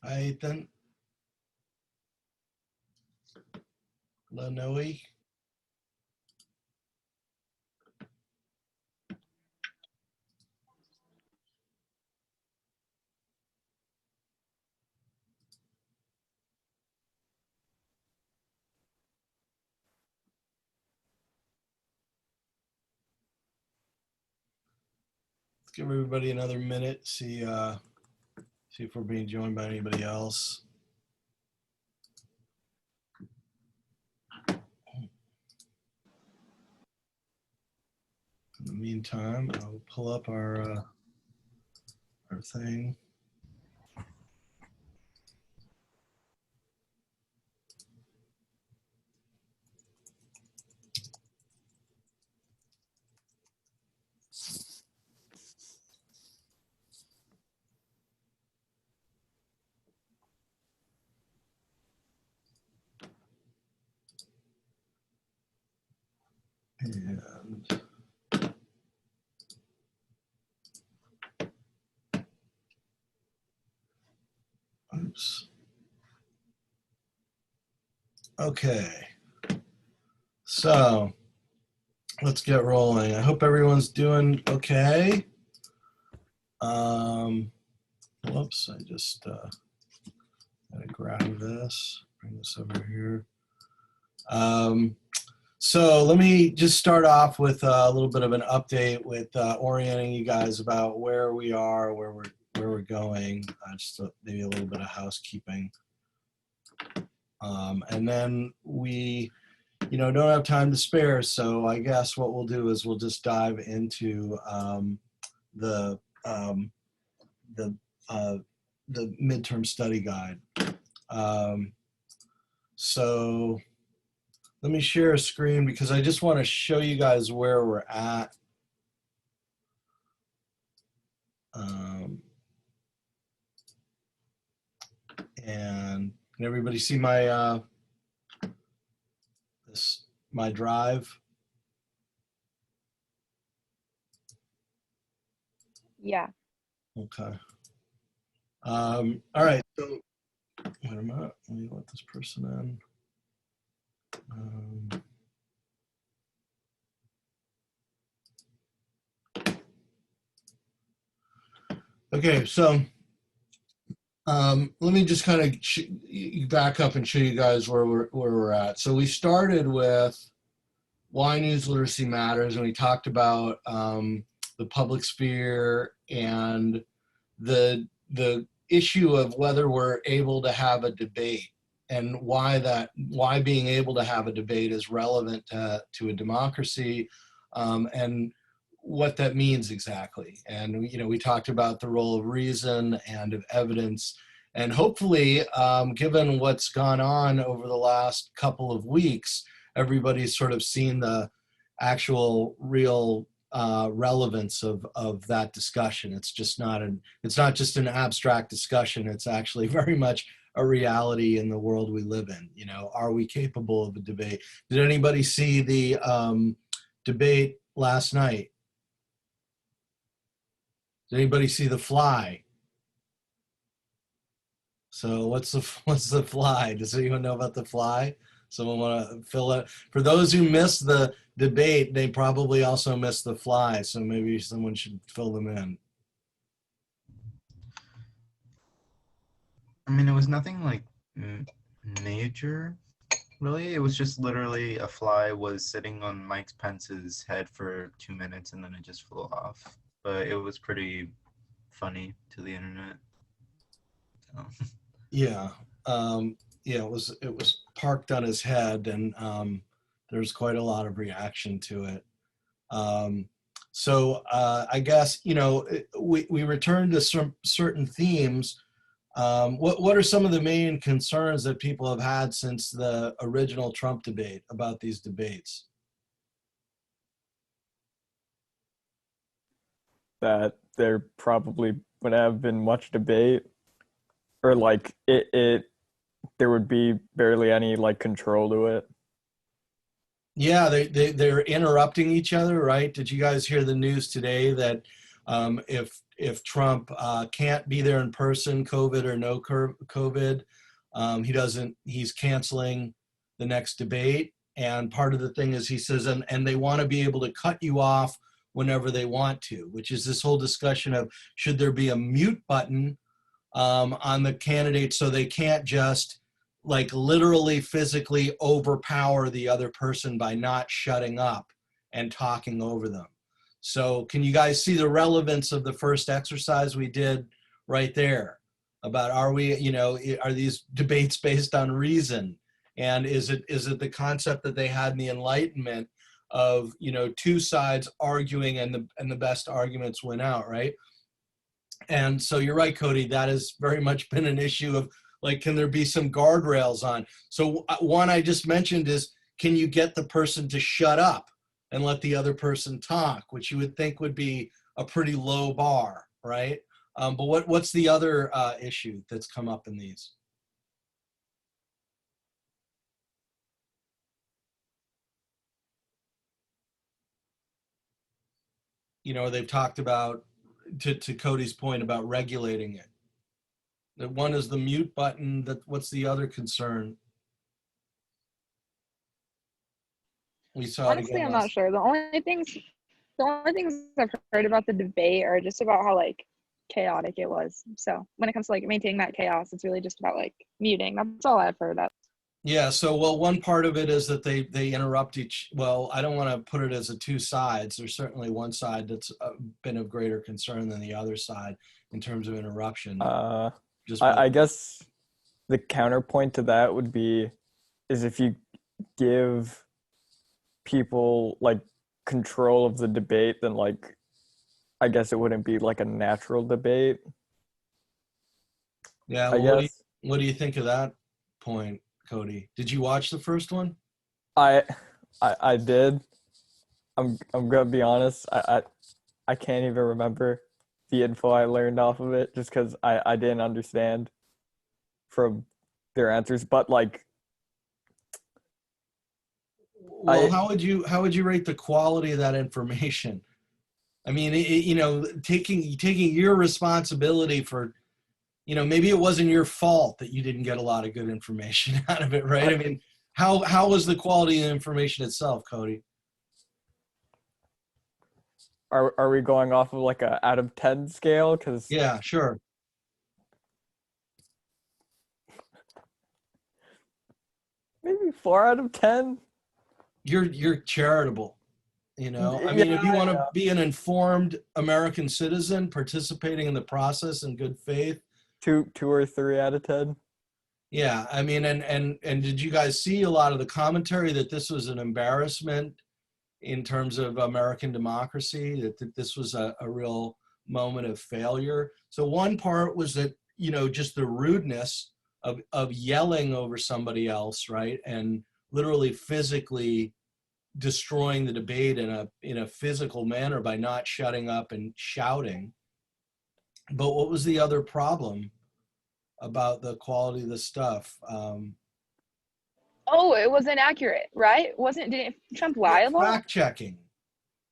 Hi, Ethan. Hello, Noe. Let's give everybody another minute. See if we're being joined by anybody else. In the meantime, I'll pull up our thing. And oops. Okay. So let's get rolling. I hope everyone's doing okay. Whoops, I just gotta grab this, bring this over here. So let me just start off with a little bit of an update with orienting you guys about where we are, where we're going, just maybe a little bit of housekeeping. And then we, don't have time to spare, so I guess what we'll do is we'll just dive into the midterm study guide. So let me share a screen because I just want to show you guys where we're at. And can everybody see my my drive? Yeah. Okay. All right. So wait a minute. Let me let this person in. Okay, so let me just kind of back up and show you guys where we're at. So we started with why news literacy matters, and we talked about the public sphere and the issue of whether we're able to have a debate and why being able to have a debate is relevant to a democracy, and what that means exactly. And we talked about the role of reason and of evidence, and hopefully, given what's gone on over the last couple of weeks, everybody's sort of seen the actual real relevance of that discussion. It's not just an abstract discussion. It's actually very much a reality in the world we live in. Are we capable of a debate? Did anybody see the debate last night? Did anybody see The Fly? So what's the Fly? Does anyone know about The Fly? Someone want to fill it? For those who missed the debate, they probably also missed The Fly, so maybe someone should fill them in. I mean, it was nothing like major, really. It was just literally a fly was sitting on Mike Pence's head for 2 minutes and then it just flew off. But it was pretty funny to the internet. So. Yeah. It was parked on his head, and there's quite a lot of reaction to it. So I guess we return to some certain themes. What are some of the main concerns that people have had since the original Trump debate about these debates? That there probably would have been much debate, or like there would be barely any like control to it. Yeah, they're interrupting each other, right? Did you guys hear the news today that If Trump can't be there in person, COVID or no COVID, he's canceling the next debate. And part of the thing is he says, and they want to be able to cut you off whenever they want to, which is this whole discussion of should there be a mute button on the candidate so they can't just like literally physically overpower the other person by not shutting up and talking over them. So can you guys see the relevance of the first exercise we did right there about are these debates based on reason? And is it the concept that they had in the Enlightenment of, two sides arguing and the best arguments win out, right? And so you're right, Cody, that has very much been an issue of like, can there be some guardrails on? So one I just mentioned is, can you get the person to shut up and let the other person talk, which you would think would be a pretty low bar, right? But what's the other issue that's come up in these? They've talked about, to Cody's point about regulating it. That one is the mute button. What's the other concern? We saw Honestly, it again I'm not sure. The only things I've heard about the debate are just about how like chaotic it was. So when it comes to like maintaining that chaos, it's really just about like muting. That's all I've heard of. Yeah, so one part of it is that they interrupt I don't want to put it as two sides. There's certainly one side that's been of greater concern than the other side in terms of interruption. I guess the counterpoint to that would be is if you give people like control of the debate, then like I guess it wouldn't be like a natural debate. Yeah, well, what do you think of that point, Cody? Did you watch the first one? I did. I'm gonna be honest. I can't even remember the info I learned off of it just because I didn't understand from their answers. But like, well, how would you rate the quality of that information? I mean, taking your responsibility for, maybe it wasn't your fault that you didn't get a lot of good information out of it, right? I mean, how was the quality of the information itself, Cody? Are we going off of like a out of 10 scale? Because yeah, sure. Maybe 4 out of 10. You're charitable, I mean, if you want to be an informed American citizen participating in the process in good faith, 2 or 3 out of 10. Yeah, I mean, and did you guys see a lot of the commentary that this was an embarrassment in terms of American democracy, that this was a real moment of failure? So one part was that, just the rudeness of yelling over somebody else, right? And literally physically destroying the debate in a physical manner by not shutting up and shouting. But what was the other problem about the quality of the stuff? It was inaccurate, right? Didn't Trump lie a lot? Fact checking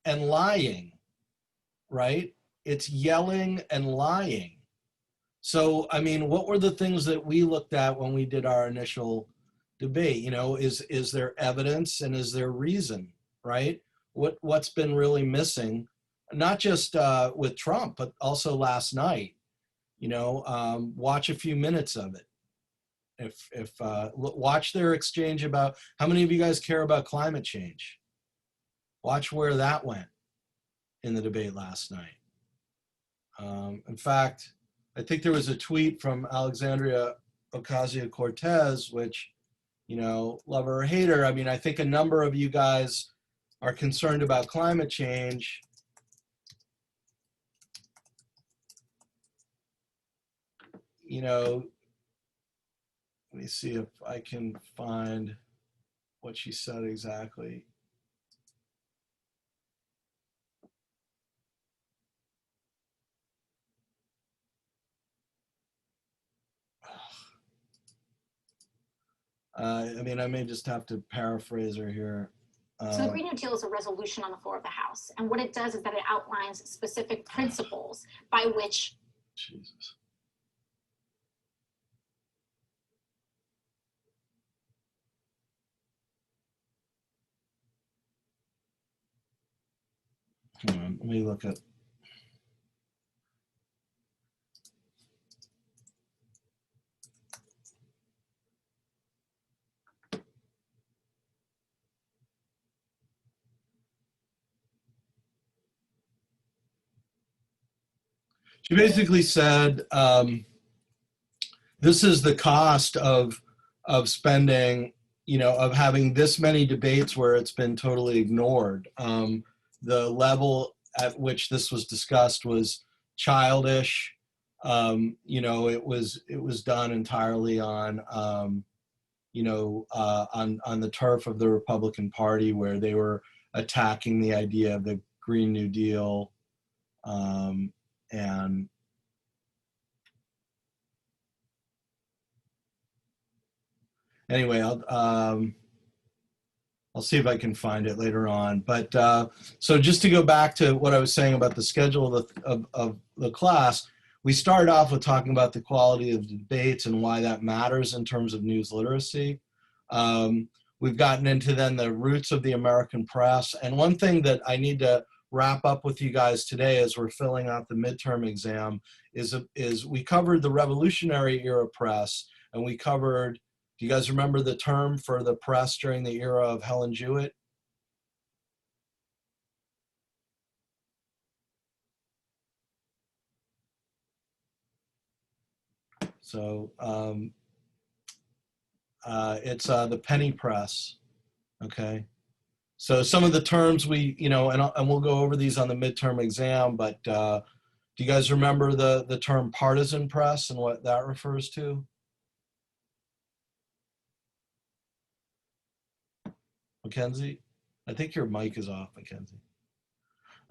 and lying, right? It's yelling and lying. So, I mean, what were the things that we looked at when we did our initial debate? Is there evidence and is there reason, right? What's been really missing, not just with Trump, but also last night? Watch a few minutes of it. If watch their exchange about, how many of you guys care about climate change? Watch where that went in the debate last night. In fact, I think there was a tweet from Alexandria Ocasio-Cortez, which, love her or hate her, I mean, I think a number of you guys are concerned about climate change. Let me see if I can find what she said exactly. I mean, I may just have to paraphrase her here. So the Green New Deal is a resolution on the floor of the House. And what it does is that it outlines specific principles by which Jesus. Hang on, let me look at. She basically said, this is the cost of spending, you know, of having this many debates where it's been totally ignored. The level at which this was discussed was childish. You know, it was done entirely on, you know, on the turf of the Republican Party, where they were attacking the idea of the Green New Deal. And anyway, I'll see if I can find it later on. But so just to go back to what I was saying about the schedule of the class, we started off with talking about the quality of the debates and why that matters in terms of news literacy. We've gotten into then the roots of the American press. And one thing that I need to wrap up with you guys today as we're filling out the midterm exam is we covered the Revolutionary era press, and we covered, do you guys remember the term for the press during the era of Helen Jewett? So it's the penny press, okay? So some of the terms we, you know, and we'll go over these on the midterm exam, but do you guys remember the term partisan press and what that refers to? Mackenzie? I think your mic is off, Mackenzie.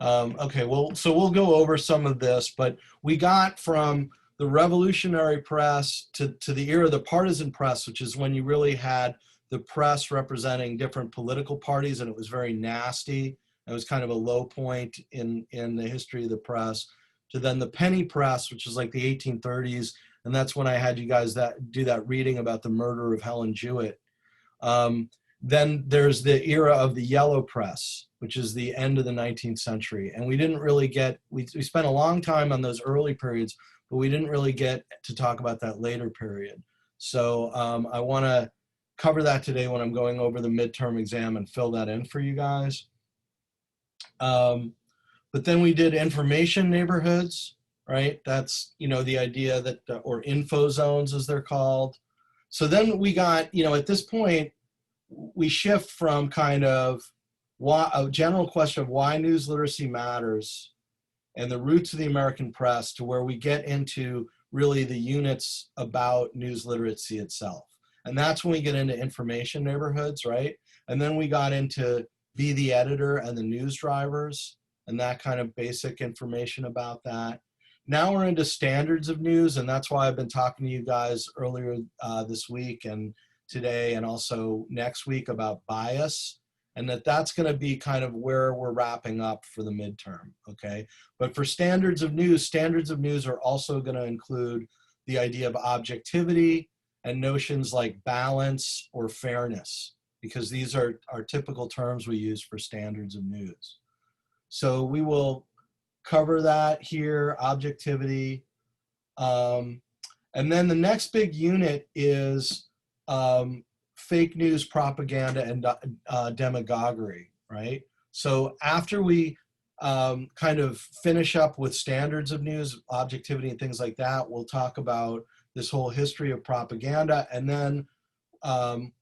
Okay, well, so we'll go over some of this, but we got from the revolutionary press to the era of the partisan press, which is when you really had the press representing different political parties, and it was very nasty. It was kind of a low point in the history of the press. To then the penny press, which is like the 1830s, and that's when I had you guys do that reading about the murder of Helen Jewett. Then there's the era of the yellow press, which is the end of the 19th century. And we didn't really get, we spent a long time on those early periods, but we didn't really get to talk about that later period. So I want to cover that today when I'm going over the midterm exam and fill that in for you guys. But then we did information neighborhoods, right? That's, you know, the idea that, or info zones as they're called. So then we got, you know, at this point, we shift from kind of a general question of why news literacy matters and the roots of the American press to where we get into really the units about news literacy itself. And that's when we get into information neighborhoods, right? And then we got into be the editor and the news drivers and that kind of basic information about that. Now we're into standards of news, and that's why I've been talking to you guys earlier this week and today and also next week about bias, and that's going to be kind of where we're wrapping up for the midterm, okay? But for standards of news are also going to include the idea of objectivity and notions like balance or fairness, because these are typical terms we use for standards of news. So we will cover that here, objectivity. And then the next big unit is fake news, propaganda, and demagoguery, right? So after we kind of finish up with standards of news, objectivity, and things like that, we'll talk about this whole history of propaganda, and then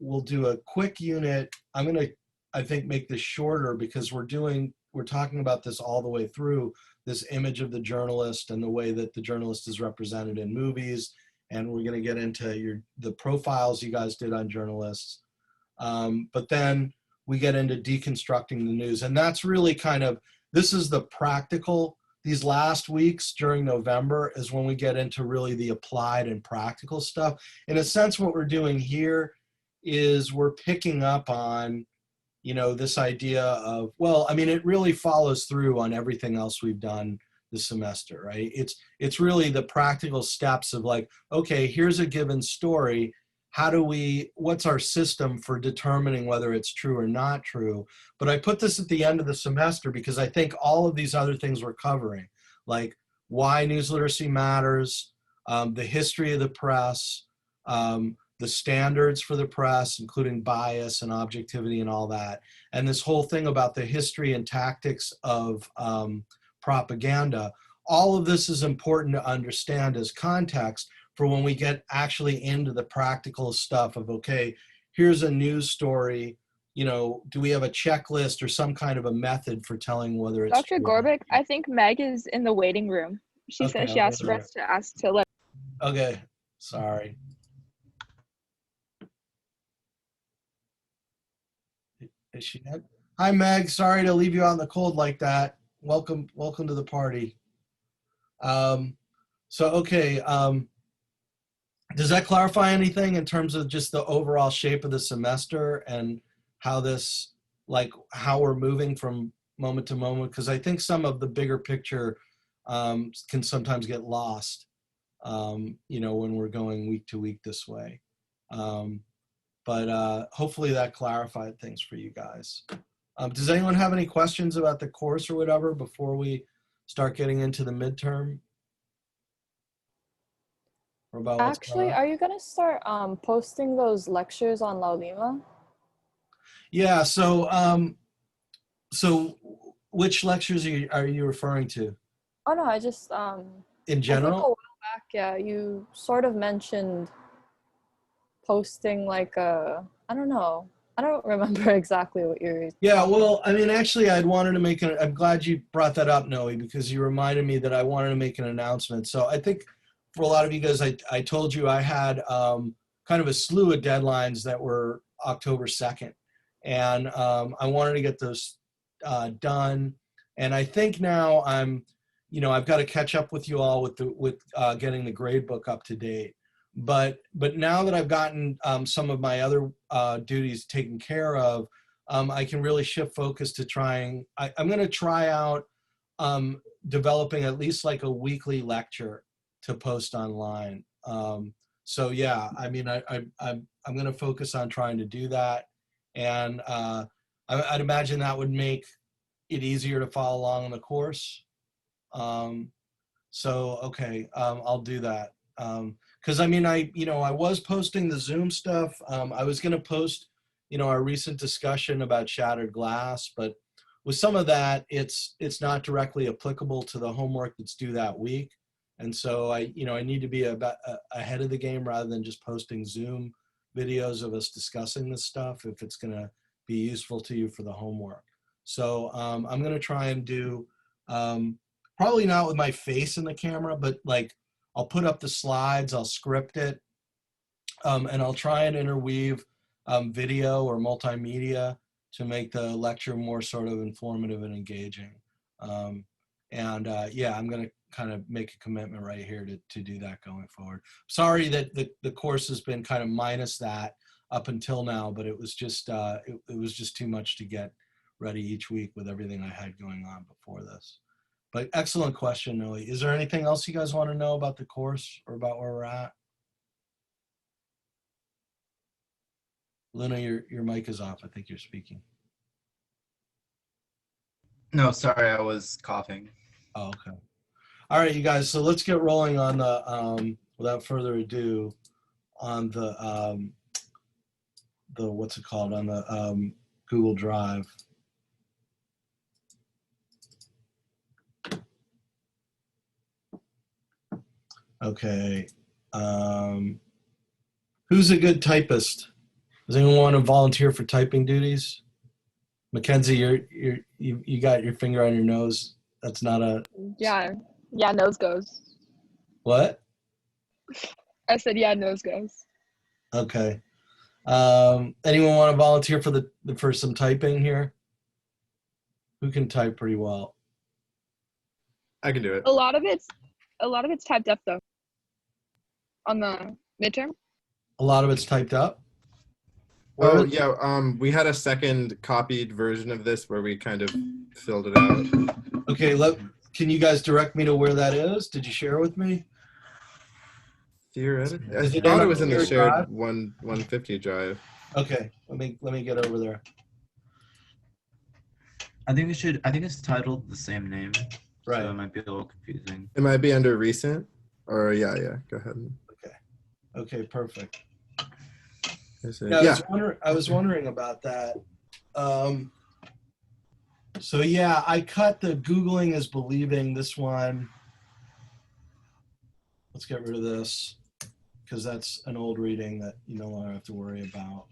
we'll do a quick unit. I'm going to, I think, make this shorter because we're talking about this all the way through, this image of the journalist and the way that the journalist is represented in movies. And we're going to get into the profiles you guys did on journalists. But then we get into deconstructing the news. And that's really kind of, this is the practical, these last weeks during November is when we get into really the applied and practical stuff. In a sense, what we're doing here is we're picking up on this idea of, well, I mean, it really follows through on everything else we've done this semester, right? It's really the practical steps of like, okay, here's a given story. What's our system for determining whether it's true or not true? But I put this at the end of the semester because I think all of these other things we're covering, like why news literacy matters, the history of the press, the standards for the press, including bias and objectivity and all that, and this whole thing about the history and tactics of propaganda. All of this is important to understand as context for when we get actually into the practical stuff of, okay, here's a news story, do we have a checklist or some kind of a method for telling whether it's Dr. true or not? Gorbick, I think Meg is in the waiting room. She Okay, said she I'll asked go for there. us to ask to let. Okay, sorry. Is she dead? Hi, Meg. Sorry to leave you out in the cold like that. Welcome to the party. Okay. Does that clarify anything in terms of just the overall shape of the semester and how how we're moving from moment to moment? Because I think some of the bigger picture can sometimes get lost, when we're going week to week this way. But hopefully that clarified things for you guys. Does anyone have any questions about the course or whatever before we start getting into the midterm? Or about what's Actually, going on? are you gonna start posting those lectures on La Lima? Yeah, so which lectures are you referring to? Oh no, I just In I think a general? while back, yeah, you sort of mentioned posting like I don't know. I don't remember exactly what you're Yeah, talking well, I mean, actually, I'm glad you brought that up, Noe, because you reminded me that I wanted to make an announcement. So I think for a lot of you guys, I told you I had kind of a slew of deadlines that were October 2nd. And I wanted to get those done. And I think now I've got to catch up with you all with getting the grade book up to date. But now that I've gotten some of my other duties taken care of, I can really shift focus to I'm going to try out developing at least like a weekly lecture to post online. So yeah, I mean, I'm going to focus on trying to do that. And I'd imagine that would make it easier to follow along in the course. Okay, I'll do that. Because I mean, I was posting the Zoom stuff. I was going to post, our recent discussion about shattered glass, but with some of that, it's not directly applicable to the homework that's due that week. And so I need to be ahead of the game rather than just posting Zoom videos of us discussing this stuff if it's going to be useful to you for the homework. So I'm going to try and do, probably not with my face in the camera, but like I'll put up the slides, I'll script it, and I'll try and interweave video or multimedia to make the lecture more sort of informative and engaging. Yeah, I'm going to kind of make a commitment right here to do that going forward. Sorry that the course has been kind of minus that up until now, but it was just it was just too much to get ready each week with everything I had going on before this. But excellent question, Noe. Is there anything else you guys want to know about the course or about where we're at? Luna, your mic is off. I think you're speaking. No, sorry, I was coughing. Oh, okay. All right, you guys. So let's get rolling on the without further ado, on the what's it called, on the Google Drive. Okay. Who's a good typist? Does anyone want to volunteer for typing duties? Mackenzie, you got your finger on your nose. That's not a Yeah, nose goes. what? I said, yeah, nose goes. Okay. Anyone want to volunteer for some typing here? Who can type pretty well? I can do it. A lot of it's typed up though. On the midterm. A lot of it's typed up. Where- Oh yeah, we had a second copied version of this where we kind of filled it out. Okay, can you guys direct me to where that is? Did you share with me? Theoretically, I Is it thought in it was in the your shared drive? 150 drive. Okay, let me get over there. I think it's titled the same name. Right. So it might be a little confusing. It might be under recent, or yeah. Go ahead. Okay, perfect. Is it- Yeah, yeah. I was wondering about that. So yeah, I cut the Googling is believing this one. Let's get rid of this because that's an old reading that you no longer have to worry about.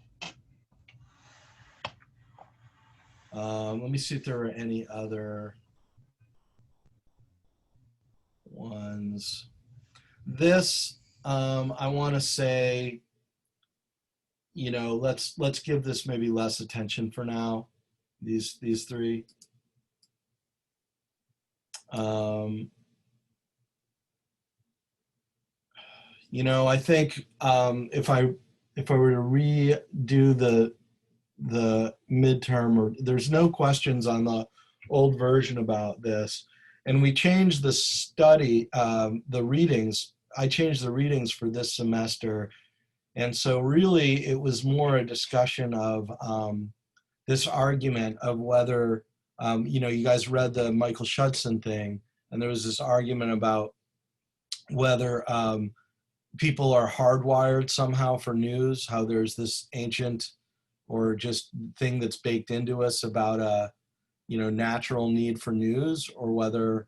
Let me see if there are any other ones. This, I want to say, you know, let's give this maybe less attention for now. These three. You know, I think if I were to redo the midterm, or there's no questions on the old version about this, and we changed the study, the readings. I changed the readings for this semester, and so really it was more a discussion of this argument of whether, you know, you guys read the Michael Shudson thing, and there was this argument about whether people are hardwired somehow for news, how there's this ancient or just thing that's baked into us about a, you know, natural need for news, or whether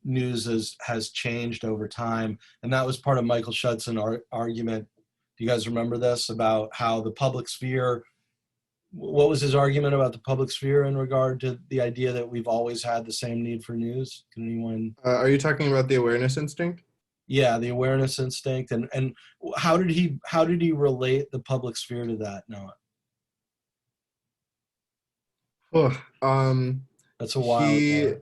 news has changed over time. And that was part of Michael Shudson's argument. Do you guys remember this, about how the public sphere, what was his argument about the public sphere in regard to the idea that we've always had the same need for news? Can anyone? Are you talking about the awareness instinct? Yeah, the awareness instinct, and how did he relate the public sphere to that, Noah? Oh, That's a while he ago.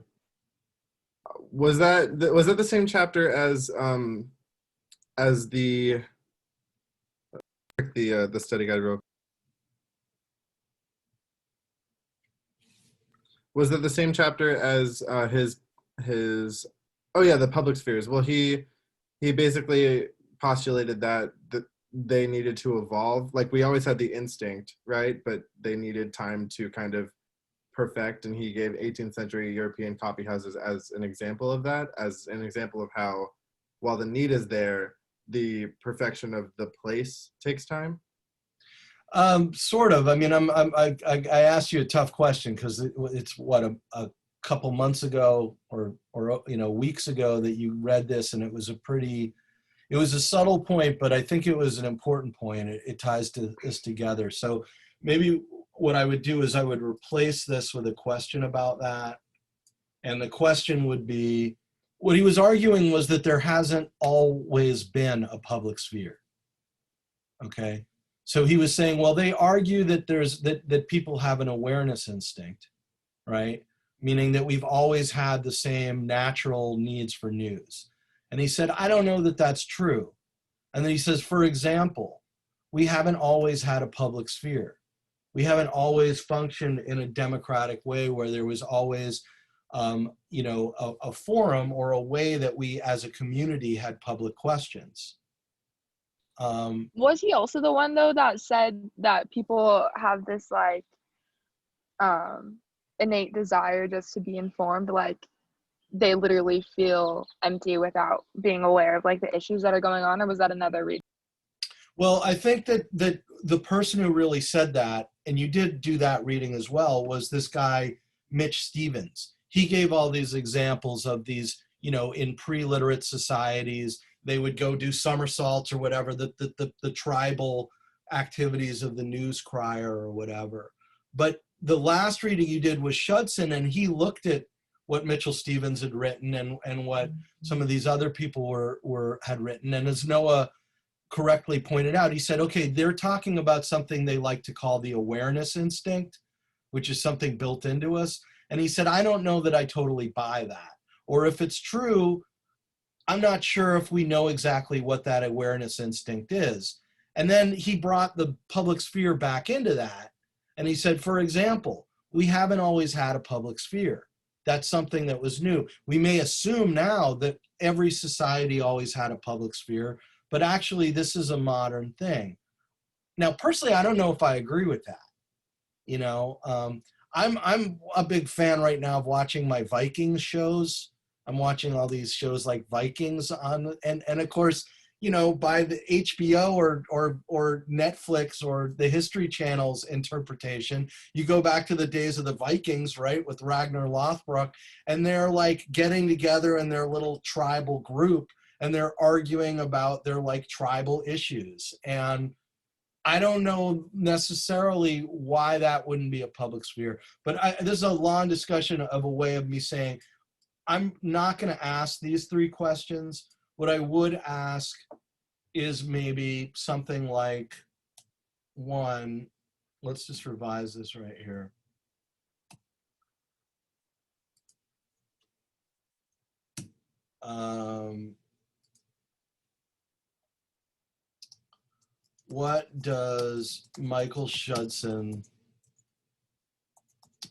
was that the same chapter as the study guide wrote? Was that the same chapter as his? Oh yeah, the public spheres. Well, he basically postulated that they needed to evolve. Like, we always had the instinct, right? But they needed time to kind of perfect, and he gave 18th century European coffee houses as an example of that, as an example of how, while the need is there, the perfection of the place takes time. Sort of. I mean, I asked you a tough question because it's what a couple months ago or you know, weeks ago that you read this, and it was a subtle point, but I think it was an important point. It ties this together. So maybe what I would do is I would replace this with a question about that, and the question would be, what he was arguing was that there hasn't always been a public sphere. Okay. So he was saying, well, they argue that that people have an awareness instinct, right? Meaning that we've always had the same natural needs for news. And he said, I don't know that that's true. And then he says, for example, we haven't always had a public sphere. We haven't always functioned in a democratic way where there was always, you know, a forum or a way that we as a community had public questions. Was he also the one though that said that people have this like innate desire just to be informed, like they literally feel empty without being aware of like the issues that are going on, or was that another reason? Well, I think that the person who really said that, and you did do that reading as well, was this guy, Mitch Stevens. He gave all these examples of these, you know, in pre-literate societies, they would go do somersaults or whatever, the tribal activities of the news crier or whatever. But the last reading you did was Shudson, and he looked at what Mitchell Stevens had written and what some of these other people had written. And as Noah correctly pointed out, he said, okay, they're talking about something they like to call the awareness instinct, which is something built into us. And he said, I don't know that I totally buy that. Or if it's true, I'm not sure if we know exactly what that awareness instinct is. And then he brought the public sphere back into that. And he said, for example, we haven't always had a public sphere. That's something that was new. We may assume now that every society always had a public sphere, but actually this is a modern thing. Now, personally, I don't know if I agree with that. You know, I'm a big fan right now of watching my Vikings shows. I'm watching all these shows like Vikings on, and of course, you know, by the HBO or Netflix or the History Channel's interpretation, you go back to the days of the Vikings, right, with Ragnar Lothbrok, and they're like getting together in their little tribal group, and they're arguing about their like tribal issues. And I don't know necessarily why that wouldn't be a public sphere, but this is a long discussion of a way of me saying, I'm not going to ask these 3 questions. What I would ask is maybe something like 1, let's just revise this right here. What does Michael Schudson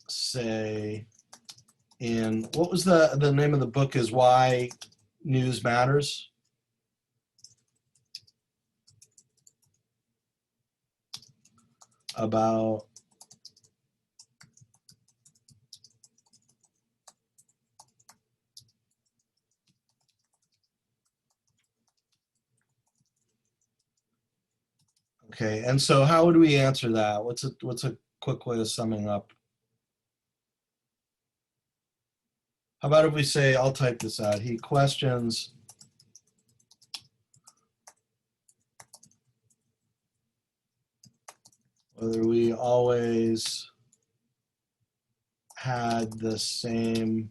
say in, what was the name of the book is Why News Matters? About okay, and so how would we answer that? What's a quick way of summing up? How about if we say, I'll type this out. He questions whether we always had the same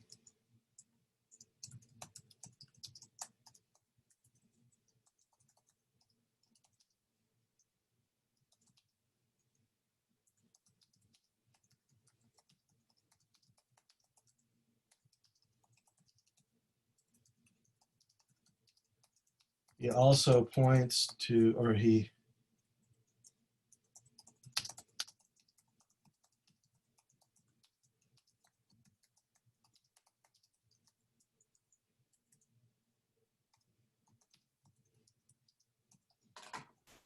he also points to, or he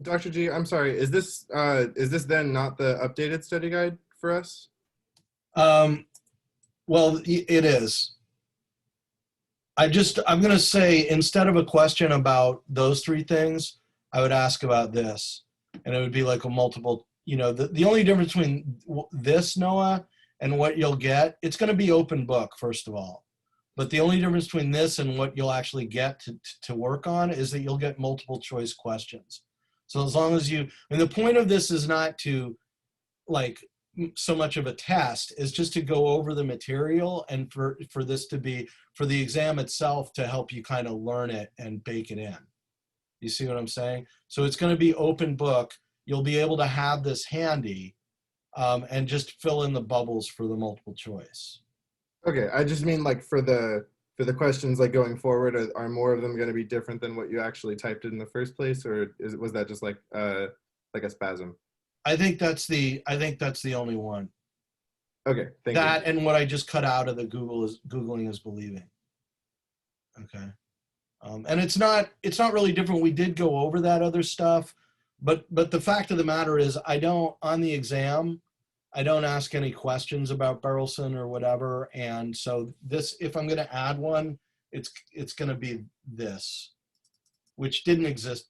Dr. G, I'm sorry. Is this then not the updated study guide for us? well, it is. I'm going to say, instead of a question about those 3 things, I would ask about this. And it would be like a multiple, you know, the only difference between this, Noah, and what you'll get, it's going to be open book, first of all. But the only difference between this and what you'll actually get to work on is that you'll get multiple choice questions. So as long as you, and the point of this is not to like so much of a test, is just to go over the material and for this to be, for the exam itself to help you kind of learn it and bake it in. You see what I'm saying? So it's going to be open book. You'll be able to have this handy and just fill in the bubbles for the multiple choice. Okay, I just mean like for the questions like going forward, are more of them going to be different than what you actually typed in the first place, or was that just like a spasm? I think that's the only one. Okay, thank you. That and what I just cut out of the Googling is believing. Okay. And it's not really different. We did go over that other stuff, but the fact of the matter is on the exam, I don't ask any questions about Burleson or whatever. And so this, if I'm going to add one, it's going to be this, which didn't exist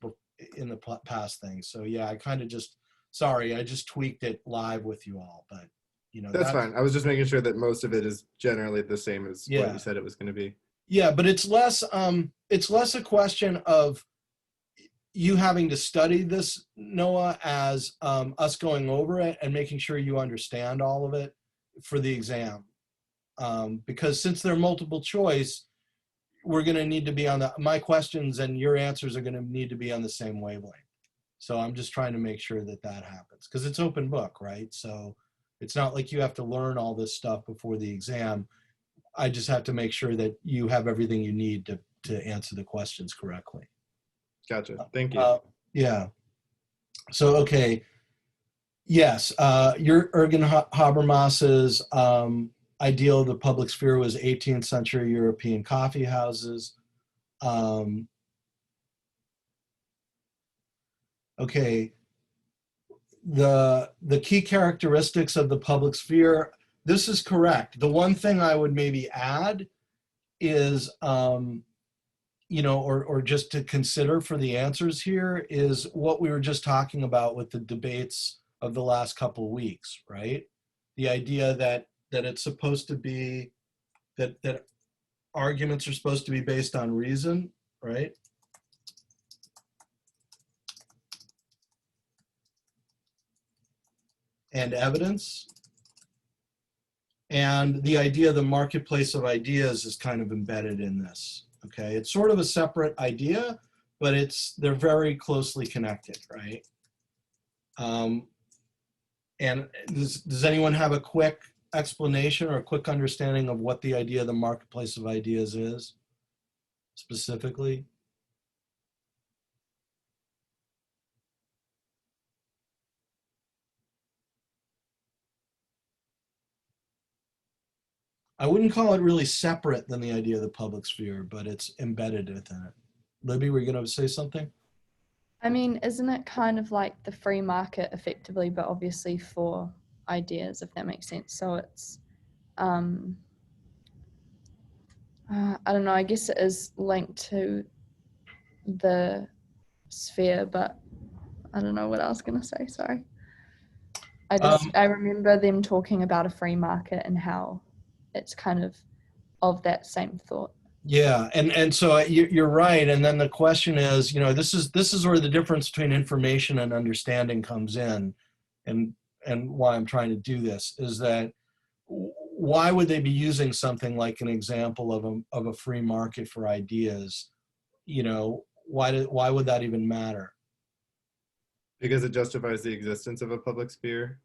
in the past thing. So yeah, I kind of just, sorry, I just tweaked it live with you all, but you know, that's fine. I was just making sure that most of it is generally the same as what you said it was going to be. Yeah, but it's less a question of you having to study this, Noah, as us going over it and making sure you understand all of it for the exam. Because since they're multiple choice, we're going to need to be on my questions and your answers are going to need to be on the same wavelength. So I'm just trying to make sure that happens because it's open book, right? So it's not like you have to learn all this stuff before the exam. I just have to make sure that you have everything you need to answer the questions correctly. Gotcha. Thank you. Yeah. So, okay. Yes, Jürgen Habermas's ideal of the public sphere was 18th century European coffee houses. Okay, the key characteristics of the public sphere, this is correct. The one thing I would maybe add is, you know, or just to consider for the answers here is what we were just talking about with the debates of the last couple of weeks, right? The idea that it's supposed to be that arguments are supposed to be based on reason, right? And evidence. And the idea of the marketplace of ideas is kind of embedded in this. Okay, it's sort of a separate idea, but they're very closely connected, right? And does anyone have a quick explanation or a quick understanding of what the idea of the marketplace of ideas is specifically? I wouldn't call it really separate than the idea of the public sphere, but it's embedded within it. Libby, were you going to say something? I mean, isn't it kind of like the free market effectively, but obviously for ideas, if that makes sense? So it's, I don't know, I guess it is linked to the sphere, but I don't know what I was going to say, sorry. I remember them talking about a free market and how it's kind of that same thought. Yeah, and so you're right. And then the question is, you know, this is where the difference between information and understanding comes in, and why I'm trying to do this is that why would they be using something like an example of a free market for ideas? You know, why would that even matter? Because it justifies the existence of a public sphere,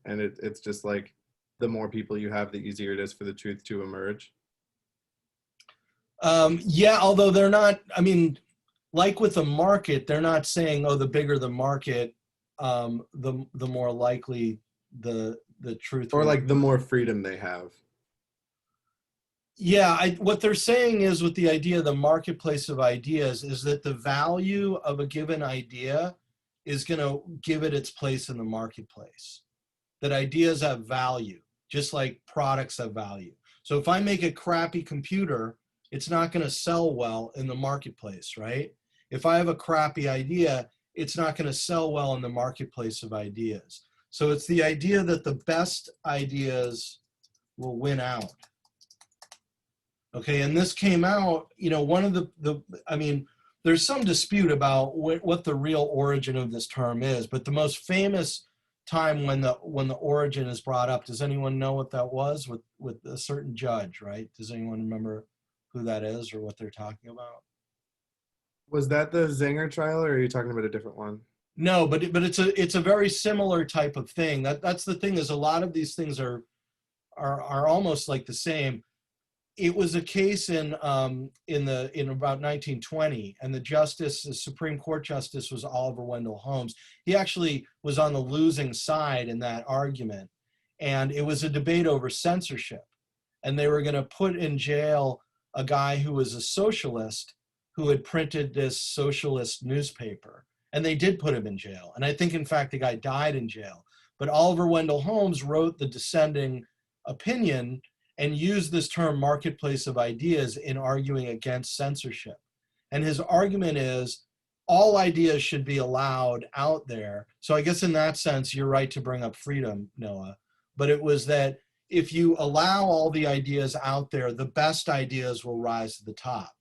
and it's just like the more people you have, the easier it is for the truth to emerge. Yeah, although they're not, I mean, like with the market, they're not saying, oh, the bigger the market, the more likely the truth. Or like the more freedom they have. Yeah, what they're saying is with the idea of the marketplace of ideas is that the value of a given idea is going to give it its place in the marketplace. That ideas have value, just like products have value. So if I make a crappy computer, it's not going to sell well in the marketplace, right? If I have a crappy idea, it's not going to sell well in the marketplace of ideas. So it's the idea that the best ideas will win out. Okay, and this came out, you know, one of I mean, there's some dispute about what the real origin of this term is, but the most famous time when the origin is brought up, does anyone know what that was with a certain judge, right? Does anyone remember who that is or what they're talking about? Was that the Zinger trial, or are you talking about a different one? No, but it's a very similar type of thing. That's the thing, is a lot of these things are almost like the same. It was a case in about 1920, and the Supreme Court justice was Oliver Wendell Holmes. He actually was on the losing side in that argument, and it was a debate over censorship, and they were going to put in jail a guy who was a socialist who had printed this socialist newspaper, and they did put him in jail. And I think, in fact, the guy died in jail. But Oliver Wendell Holmes wrote the dissenting opinion and used this term marketplace of ideas in arguing against censorship. And his argument is all ideas should be allowed out there. So I guess in that sense, you're right to bring up freedom, Noah. But it was that if you allow all the ideas out there, the best ideas will rise to the top.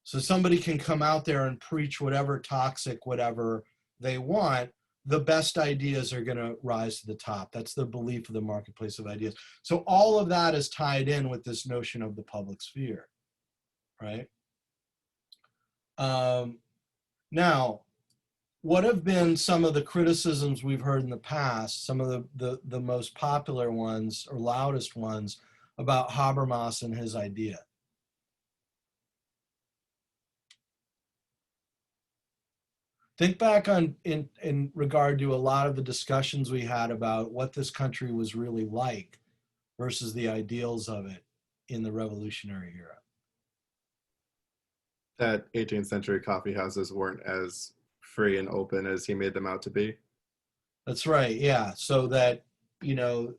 So somebody can come out there and preach whatever toxic, whatever they want, the best ideas are going to rise to the top. That's the belief of the marketplace of ideas. So all of that is tied in with this notion of the public sphere, right? Now, what have been some of the criticisms we've heard in the past, some of the most popular ones or loudest ones about Habermas and his idea? think back on in regard to a lot of the discussions we had about what this country was really like versus the ideals of it in the Revolutionary era. That 18th century coffee houses weren't as free and open as he made them out to be. That's right. Yeah. So that, you know,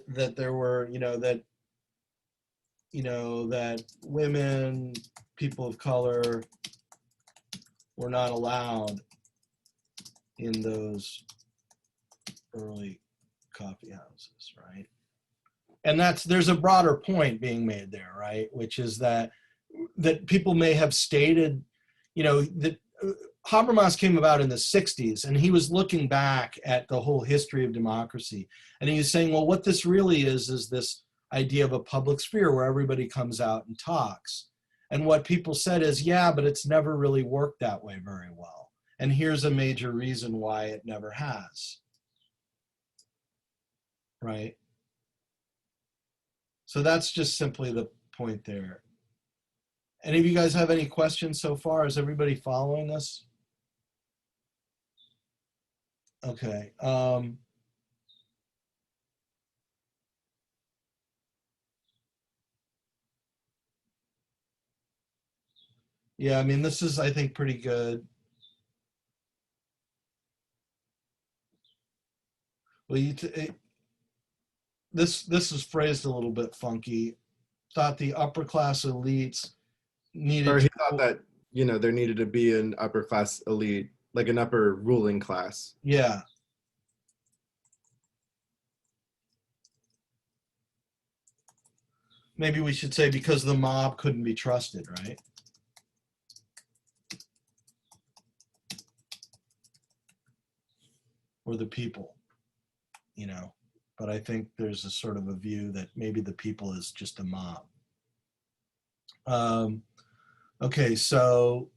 that there were, that women, people of color were not allowed in those early coffee houses, right? And there's a broader point being made there, right? Which is that people may have stated, that Habermas came about in the 60s, and he was looking back at the whole history of democracy. And he was saying, well, what this really is this idea of a public sphere where everybody comes out and talks. And what people said is, yeah, but it's never really worked that way very well. And here's a major reason why it never has. Right? So that's just simply the point there. Any of you guys have any questions so far? Is everybody following this? Okay. Yeah, I mean, this is, I think, pretty good. Well, this is phrased a little bit funky. Thought the upper class elites needed. Or he thought that, there needed to be an upper class elite, like an upper ruling class. Yeah. Maybe we should say because the mob couldn't be trusted, right? Or the people, but I think there's a sort of a view that maybe the people is just a mob. Okay, so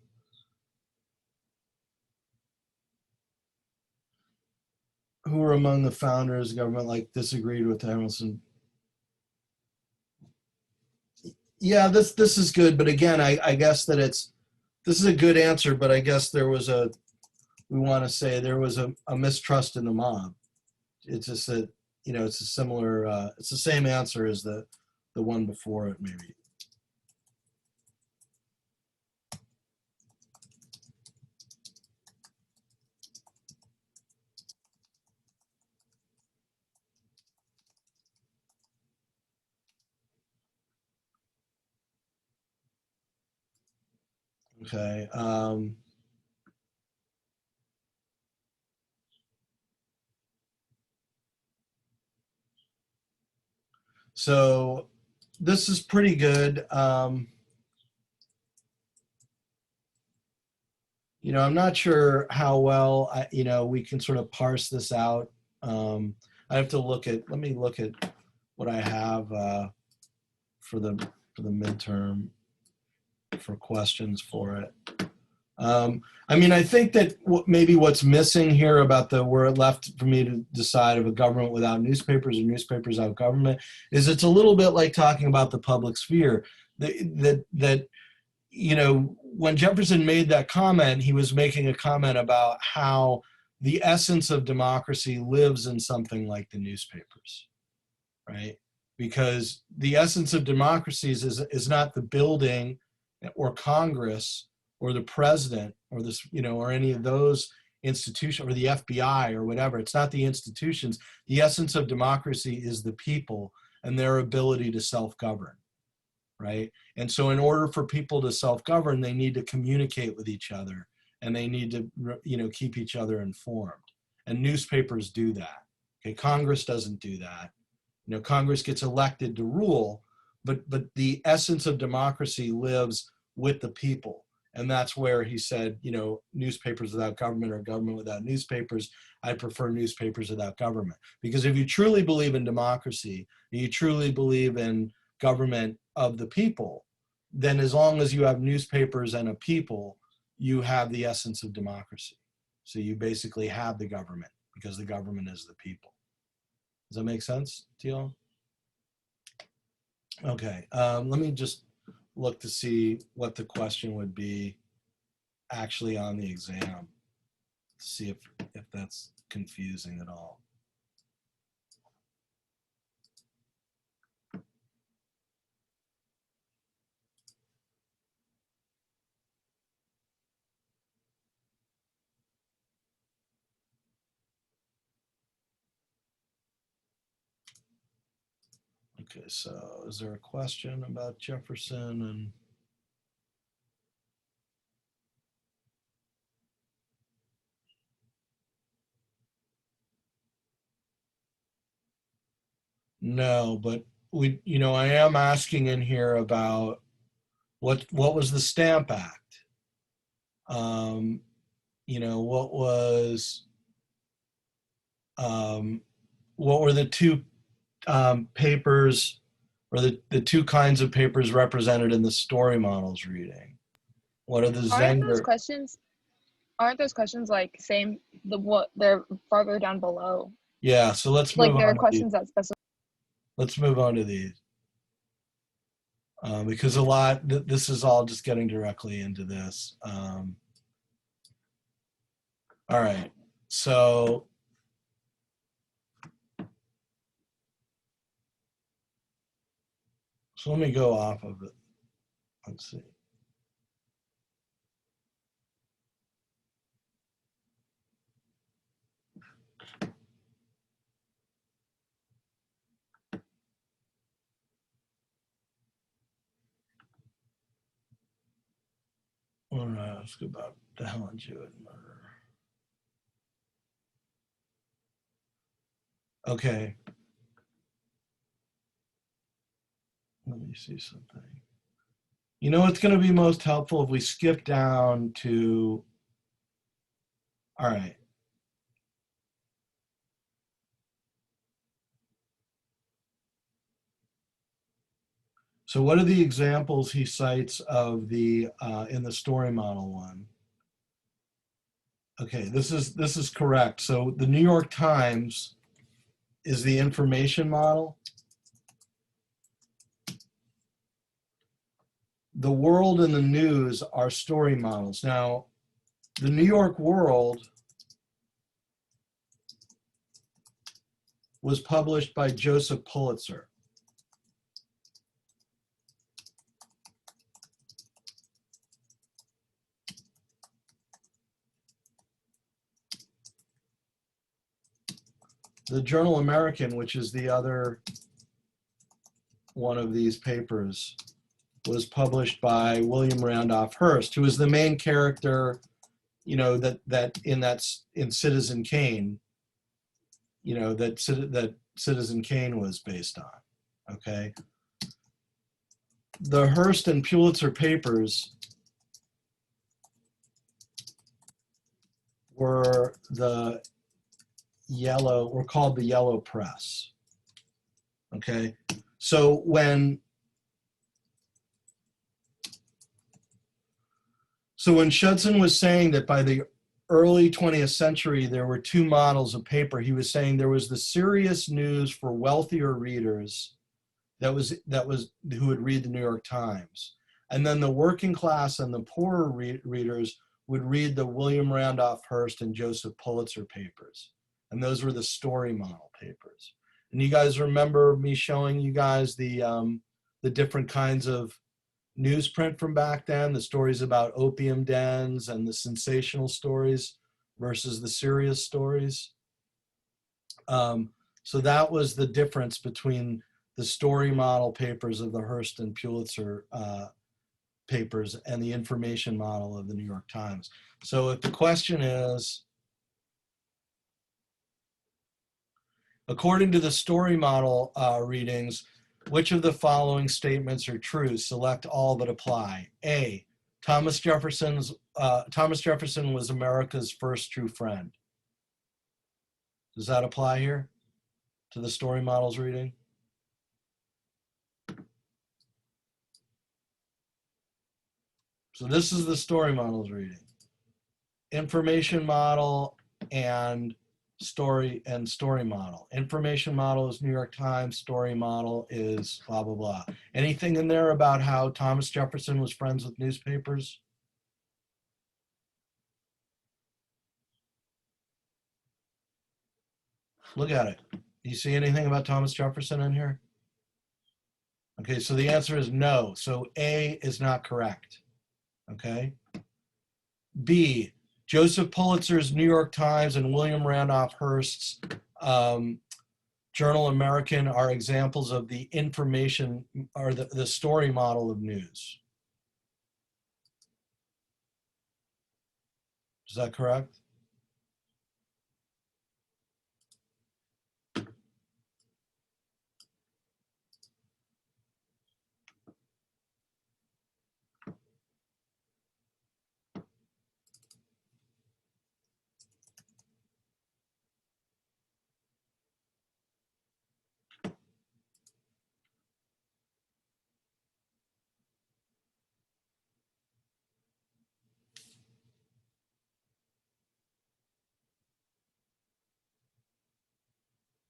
who were among the founders of government disagreed with Emerson? Yeah, this is good, but again, I guess that this is a good answer, but I guess we want to say there was a mistrust in the mob. It's just that, it's a similar, it's the same answer as the one before it, maybe. Okay. So this is pretty good. I'm not sure how well we can sort of parse this out. I have to let me look at what I have for the midterm for questions for it. I think that maybe what's missing here about where it left for me to decide of a government without newspapers or newspapers without government is it's a little bit like talking about the public sphere. That when Jefferson made that comment, he was making a comment about how the essence of democracy lives in something like the newspapers, right? Because the essence of democracy is not the building or Congress or the president or this, or any of those institutions or the FBI or whatever. It's not the institutions. The essence of democracy is the people and their ability to self-govern, right? And so in order for people to self-govern, they need to communicate with each other and they need to, keep each other informed. And newspapers do that. Okay, Congress doesn't do that. Congress gets elected to rule, but the essence of democracy lives with the people. And that's where he said, newspapers without government or government without newspapers. I prefer newspapers without government. Because if you truly believe in democracy, you truly believe in government of the people, then as long as you have newspapers and a people, you have the essence of democracy. So you basically have the government because the government is the people. Does that make sense to you all? Okay, let me just look to see what the question would be. actually on the exam. See if that's confusing at all. Okay, so is there a question about Jefferson and? No, but I am asking in here about what was the Stamp Act? What was, what were the two papers or the two kinds of papers represented in the story models reading? What are the Aren't those Zenger? questions? Aren't those questions like same? What they're farther down below. Yeah, so let's Like move there on are to these. questions that specify. Let's move on to these. Because this is all just getting directly into this. All right, so let me go off of it. Let's see. All right, let's go about the Helen Jewett murder. Okay. Let me see something. It's going to be most helpful if we skip down to, all right. So what are the examples he cites of the in the story model one? Okay, this is correct. So the New York Times is the information model. The World and the News are story models. Now, the New York World was published by Joseph Pulitzer. The Journal American, which is the other one of these papers, was published by William Randolph Hearst, who is the main character, in Citizen Kane, that Citizen Kane was based on. Okay. The Hearst and Pulitzer papers were called the Yellow Press. Okay. So when Schudson was saying that by the early 20th century, there were two models of paper, he was saying there was the serious news for wealthier readers who would read the New York Times. And then the working class and the poorer readers would read the William Randolph Hearst and Joseph Pulitzer papers. And those were the story model papers. And you guys remember me showing you guys the different kinds of newsprint from back then, the stories about opium dens and the sensational stories versus the serious stories. So that was the difference between the story model papers of the Hearst and Pulitzer papers and the information model of the New York Times. So if the question is, according to the story model readings, which of the following statements are true? Select all that apply. A, Thomas Jefferson was America's first true friend. Does that apply here to the story models reading? So this is the story models reading. Information model and story model. Information model is New York Times, story model is blah, blah, blah. Anything in there about how Thomas Jefferson was friends with newspapers? Look at it. Do you see anything about Thomas Jefferson in here? Okay, so the answer is no. So A is not correct. Okay. B, Joseph Pulitzer's New York Times and William Randolph Hearst's Journal American are examples of the information or the story model of news. Is that correct?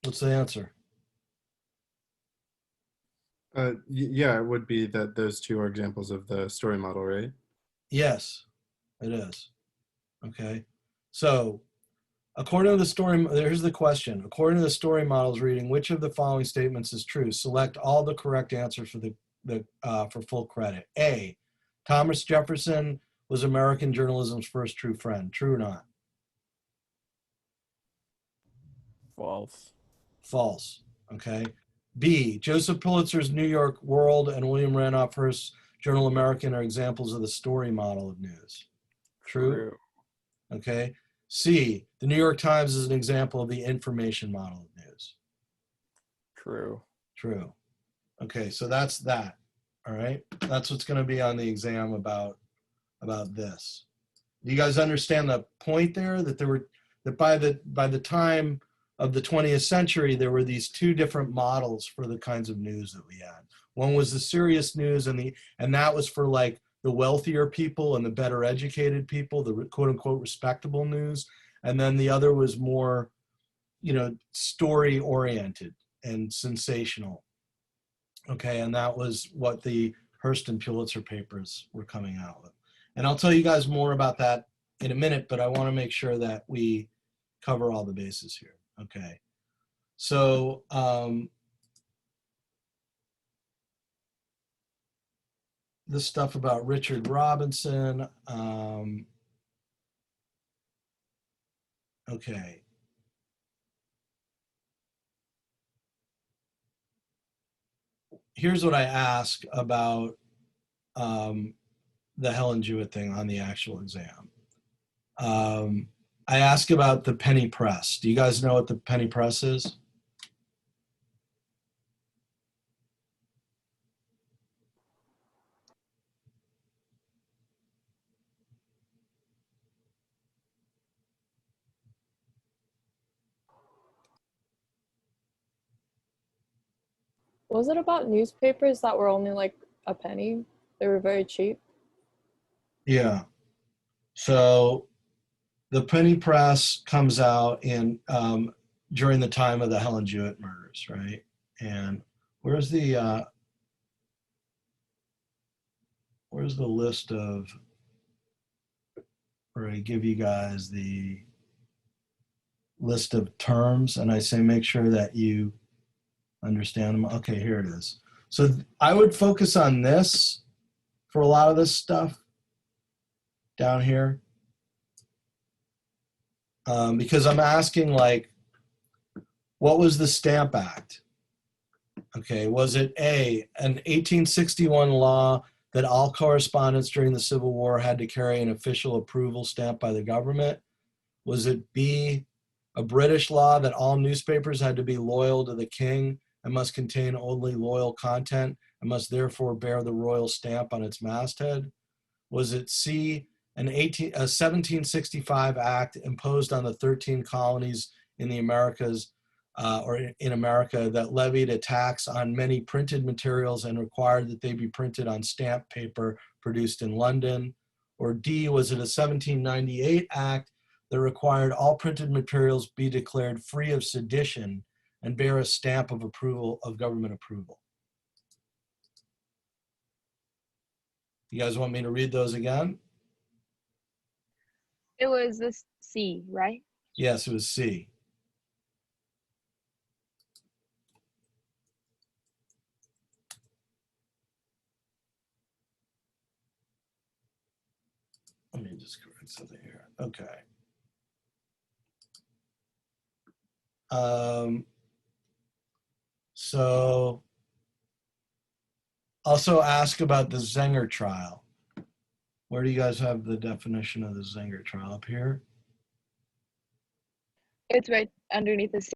What's the answer? Yeah, it would be that those two are examples of the story model, right? Yes, it is. Okay. So according to the story, here's the question. According to the story model's reading, which of the following statements is true? Select all the correct answers for for full credit. A, Thomas Jefferson was American journalism's first true friend. True or not? False. False. Okay. B, Joseph Pulitzer's New York World and William Randolph Hearst's Journal American are examples of the story model of news. True. Okay. C, the New York Times is an example of the information model of news. True. True. Okay, so that's that. All right. That's what's going to be on the exam about this. Do you guys understand the point there that by the time of the 20th century, there were these two different models for the kinds of news that we had. One was the serious news, and that was for like the wealthier people and the better educated people, the quote unquote respectable news. And then the other was more, story oriented and sensational. Okay, and that was what the Hearst and Pulitzer papers were coming out with. And I'll tell you guys more about that in a minute, but I want to make sure that we cover all the bases here. Okay, so this stuff about Richard Robinson. Okay. Here's what I ask about the Helen Jewett thing on the actual exam. I ask about the penny press. Do you guys know what the penny press is? Was it about newspapers that were only like a penny? They were very cheap. Yeah. So the penny press comes out in during the time of the Helen Jewett murders, right? And where's the list of, where I give you guys the list of terms and I say make sure that you understand them. Okay, here it is. So I would focus on this for a lot of this stuff down here. Because I'm asking, like, what was the Stamp Act? Okay, was it A, an 1861 law that all correspondence during the Civil War had to carry an official approval stamp by the government? Was it B, a British law that all newspapers had to be loyal to the king and must contain only loyal content and must therefore bear the royal stamp on its masthead? Was it C, a 1765 act imposed on the 13 colonies in the Americas or in America that levied a tax on many printed materials and required that they be printed on stamped paper produced in London? Or D, was it a 1798 act that required all printed materials be declared free of sedition and bear a stamp of approval, of government approval? You guys want me to read those again? It was the C, right? Yes, it was C. Let me just correct something here. Okay. So also ask about the Zenger trial. Where do you guys have the definition of the Zenger trial? Up here? It's right underneath the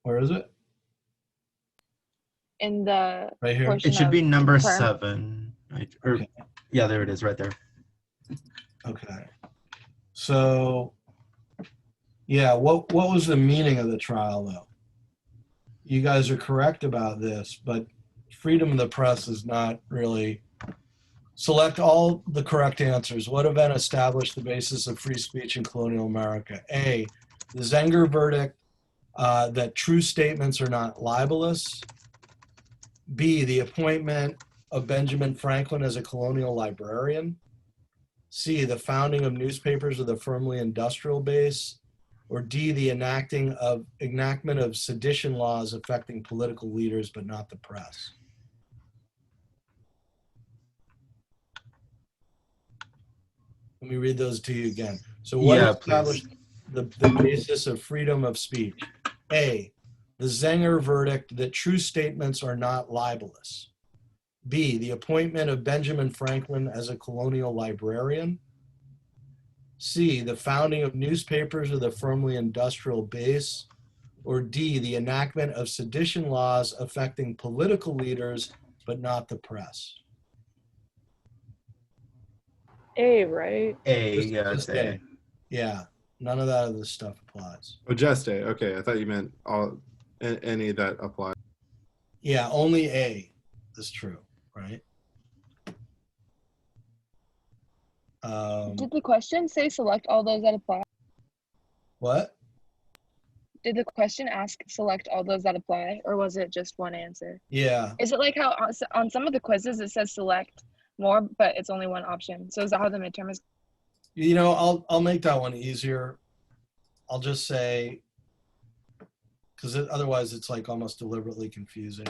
Where is it? in the Right here? portion It should be of number term. 7. Okay. Yeah, there it is, right there. Okay. So, yeah, what was the meaning of the trial, though? You guys are correct about this, but freedom of the press is not really. Select all the correct answers. What event established the basis of free speech in colonial America? A, the Zenger verdict that true statements are not libelous. B, the appointment of Benjamin Franklin as a colonial librarian. C, the founding of newspapers with a firmly industrial base. Or D, the enactment of sedition laws affecting political leaders but not the press. Let me read those to you again. So what Yeah, established the basis of freedom of speech? A, the Zenger verdict that true statements are not libelous. B, the appointment of Benjamin Franklin as a colonial librarian. C, the founding of newspapers with a firmly industrial base. Or D, the enactment of sedition laws affecting political leaders but not the press. A, right? A, Just- yeah, just it's A. Yeah, none of that other stuff applies. Oh, just A. Okay, I thought you meant any that apply. Yeah, only A is true, right? Did the question say select all those that apply? What? Did the question ask select all those that apply, or was it just one answer? Yeah, Is it like how on some of the quizzes it says select more, but it's only one option? So is that how the midterm is? you know, I'll make that one easier. I'll just say, because otherwise it's like almost deliberately confusing.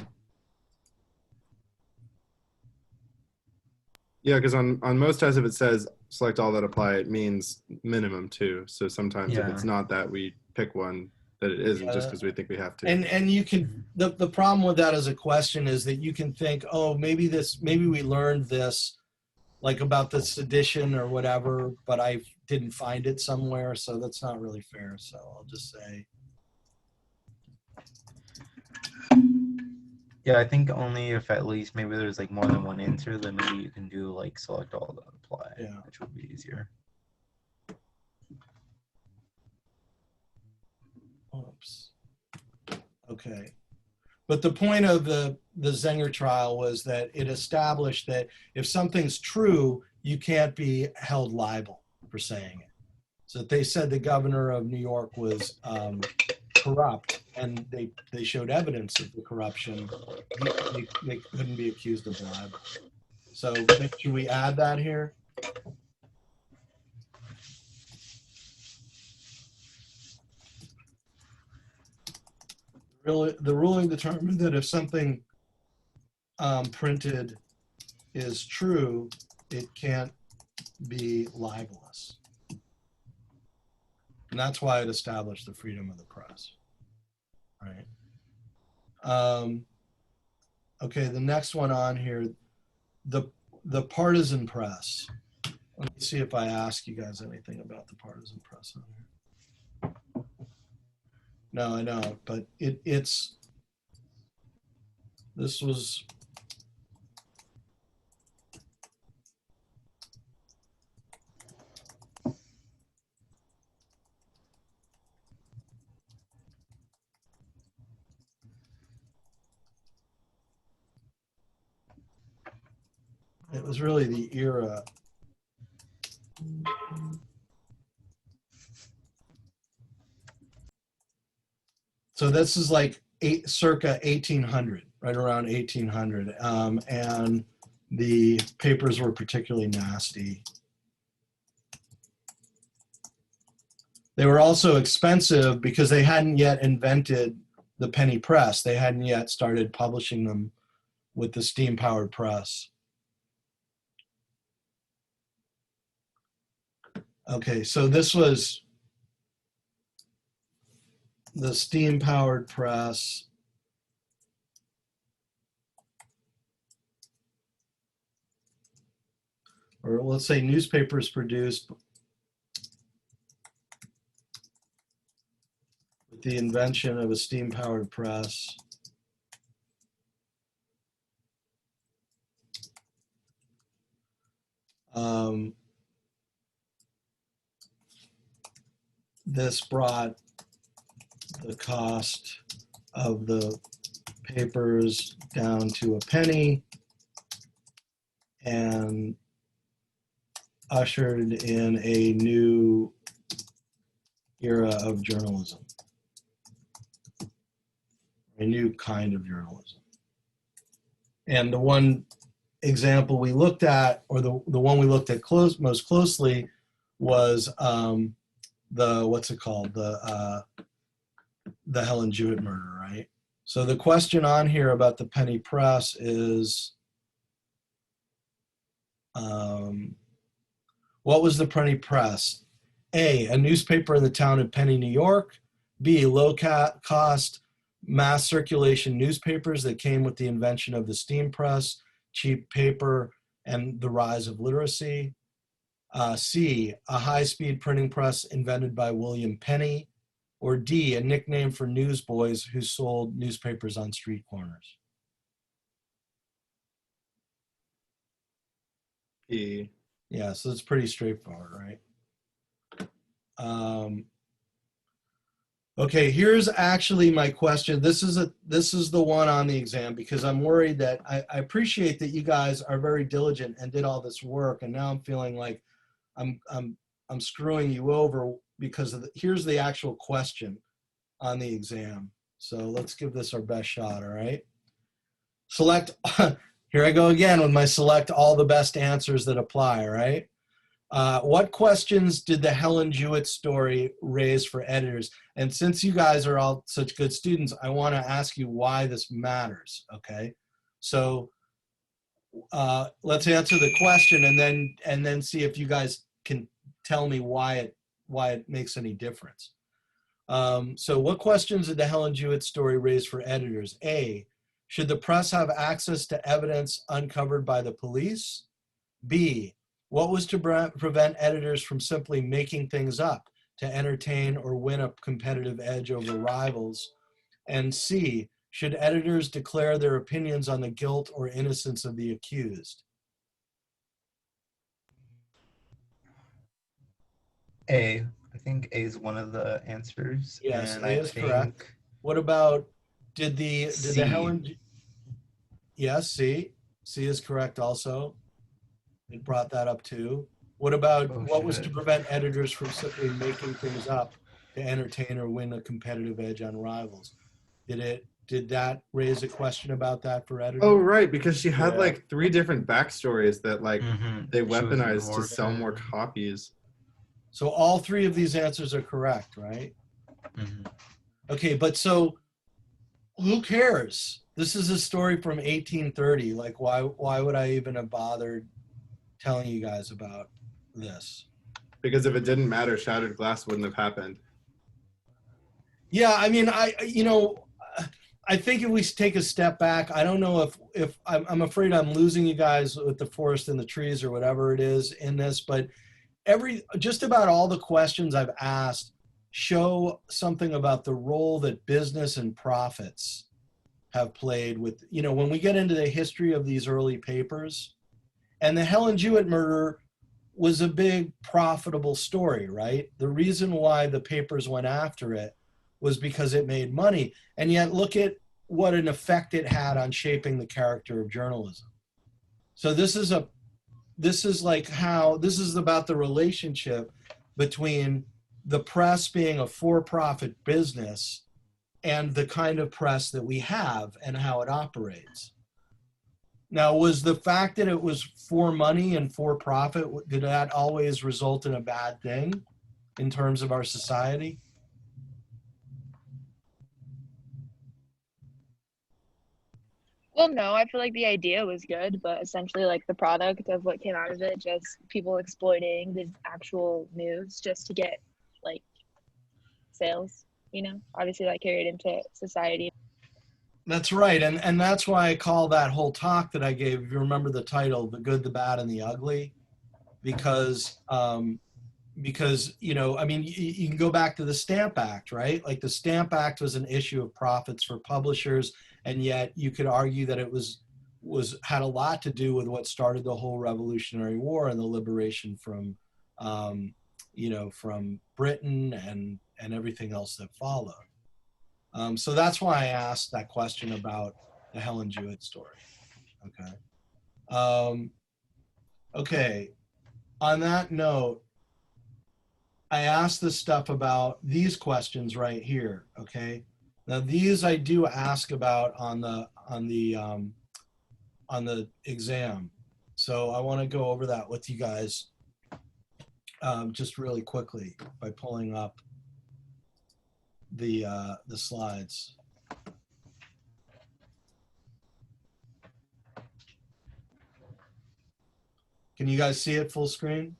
Yeah, because on most tests, if it says select all that apply, it means minimum 2. So sometimes if Yeah. it's not that, we pick one that it isn't just Yeah. because we think we have to. And you can, the problem with that as a question is that you can think, oh, maybe we learned this like about the sedition or whatever, but I didn't find it somewhere, so that's not really fair. So I'll just say, Yeah, I think only if at least maybe there's like more than one answer, then maybe you can do like select all that apply, Yeah. which would be easier. oops. Okay. But the point of the Zenger trial was that it established that if something's true, you can't be held liable for saying it. So they said the governor of New York was corrupt, and they showed evidence of the corruption. They couldn't be accused of libel. So should we add that here? Really, the ruling determined that if something printed is true, it can't be libelous. And that's why it established the freedom of the press. Right. Okay, the next one on here, the partisan press. Let me see if I ask you guys anything about the partisan press on here. No, I know, but this was. It was really the era. So this is like circa 1800, right around 1800. And the papers were particularly nasty. They were also expensive because they hadn't yet invented the penny press. They hadn't yet started publishing them with the steam-powered press. Okay, so this was the steam-powered press. Or let's say newspapers produced with the invention of a steam-powered press. This brought the cost of the papers down to a penny and ushered in a new era of journalism, a new kind of journalism. And the one example we looked at, or the one we looked at most closely, was the, what's it called, the Helen Jewett murder, right? So the question on here about the penny press is, what was the penny press? A newspaper in the town of Penny, New York. B, low-cost mass circulation newspapers that came with the invention of the steam press, cheap paper, and the rise of literacy. C, a high-speed printing press invented by William Penny. Or D, a nickname for newsboys who sold newspapers on street corners. E. Yeah, so it's pretty straightforward, right? Okay, here's actually my question. This is the one on the exam, because I'm worried that I appreciate that you guys are very diligent and did all this work, and now I'm feeling like I'm screwing you over because here's the actual question on the exam. So let's give this our best shot, all right? Select, here I go again with my select all the best answers that apply, right? What questions did the Helen Jewett story raise for editors? And since you guys are all such good students, I want to ask you why this matters, okay? So let's answer the question and then see if you guys can tell me why it makes any difference. So what questions did the Helen Jewett story raise for editors? A, should the press have access to evidence uncovered by the police? B, what was to prevent editors from simply making things up to entertain or win a competitive edge over rivals? And C, should editors declare their opinions on the guilt or innocence of the accused? A. I think A is one of the answers. Yes, and A I is think correct. What about, did the C. Helen, yes, C is correct also. It brought that up too. What about what was to shit. prevent editors from simply making things up to entertain or win a competitive edge on rivals? Did that raise a question about that for editors? Oh, right, because she had Yeah. like 3 different backstories that like they She was an weaponized to sell more orphan. copies. So all 3 of these answers are correct, right? Okay, but so who cares? This is a story from 1830. Like, why would I even have bothered telling you guys about this? Because if it didn't matter, Shattered Glass wouldn't have happened. Yeah, I mean, I think if we take a step back, I don't know if I'm afraid I'm losing you guys with the forest and the trees or whatever it is in this, but just about all the questions I've asked show something about the role that business and profits have played with, when we get into the history of these early papers. And the Helen Jewett murder was a big profitable story, right? The reason why the papers went after it was because it made money. And yet look at what an effect it had on shaping the character of journalism. So this is about the relationship between the press being a for-profit business and the kind of press that we have and how it operates. Now, was the fact that it was for money and for profit, did that always result in a bad thing in terms of our society? Well, no, I feel like the idea was good, but essentially, like the product of what came out of it, just people exploiting the actual news just to get like sales. You know, obviously that carried into society. That's right, and that's why I call that whole talk that I gave. If you remember the title, "The Good, the Bad, and the Ugly," because you know, I mean, you can go back to the Stamp Act, right? Like the Stamp Act was an issue of profits for publishers, and yet you could argue that it was had a lot to do with what started the whole Revolutionary War and the liberation from, you know, from Britain and everything else that followed. So that's why I asked that question about the Helen Jewett story. Okay. Okay. On that note, I asked this stuff about these questions right here. Okay. Now these I do ask about on the exam. So I want to go over that with you guys just really quickly by pulling up the slides. Can you guys see it full screen?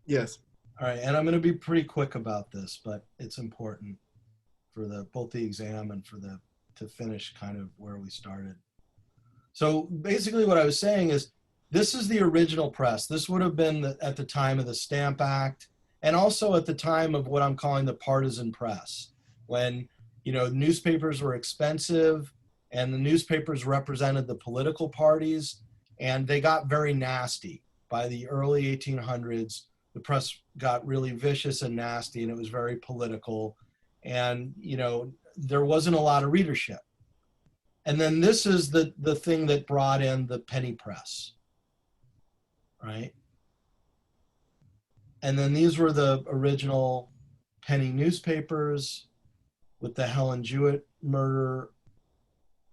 Yes. All right, and I'm going to be pretty quick about this, but it's important for both the exam and for to finish kind of where we started. So basically what I was saying is this is the original press. This would have been at the time of the Stamp Act and also at the time of what I'm calling the partisan press, when, you know, newspapers were expensive and the newspapers represented the political parties, and they got very nasty. By the early 1800s, the press got really vicious and nasty, and it was very political. And, you know, there wasn't a lot of readership. And then this is the thing that brought in the penny press, right? And then these were the original penny newspapers with the Helen Jewett murder.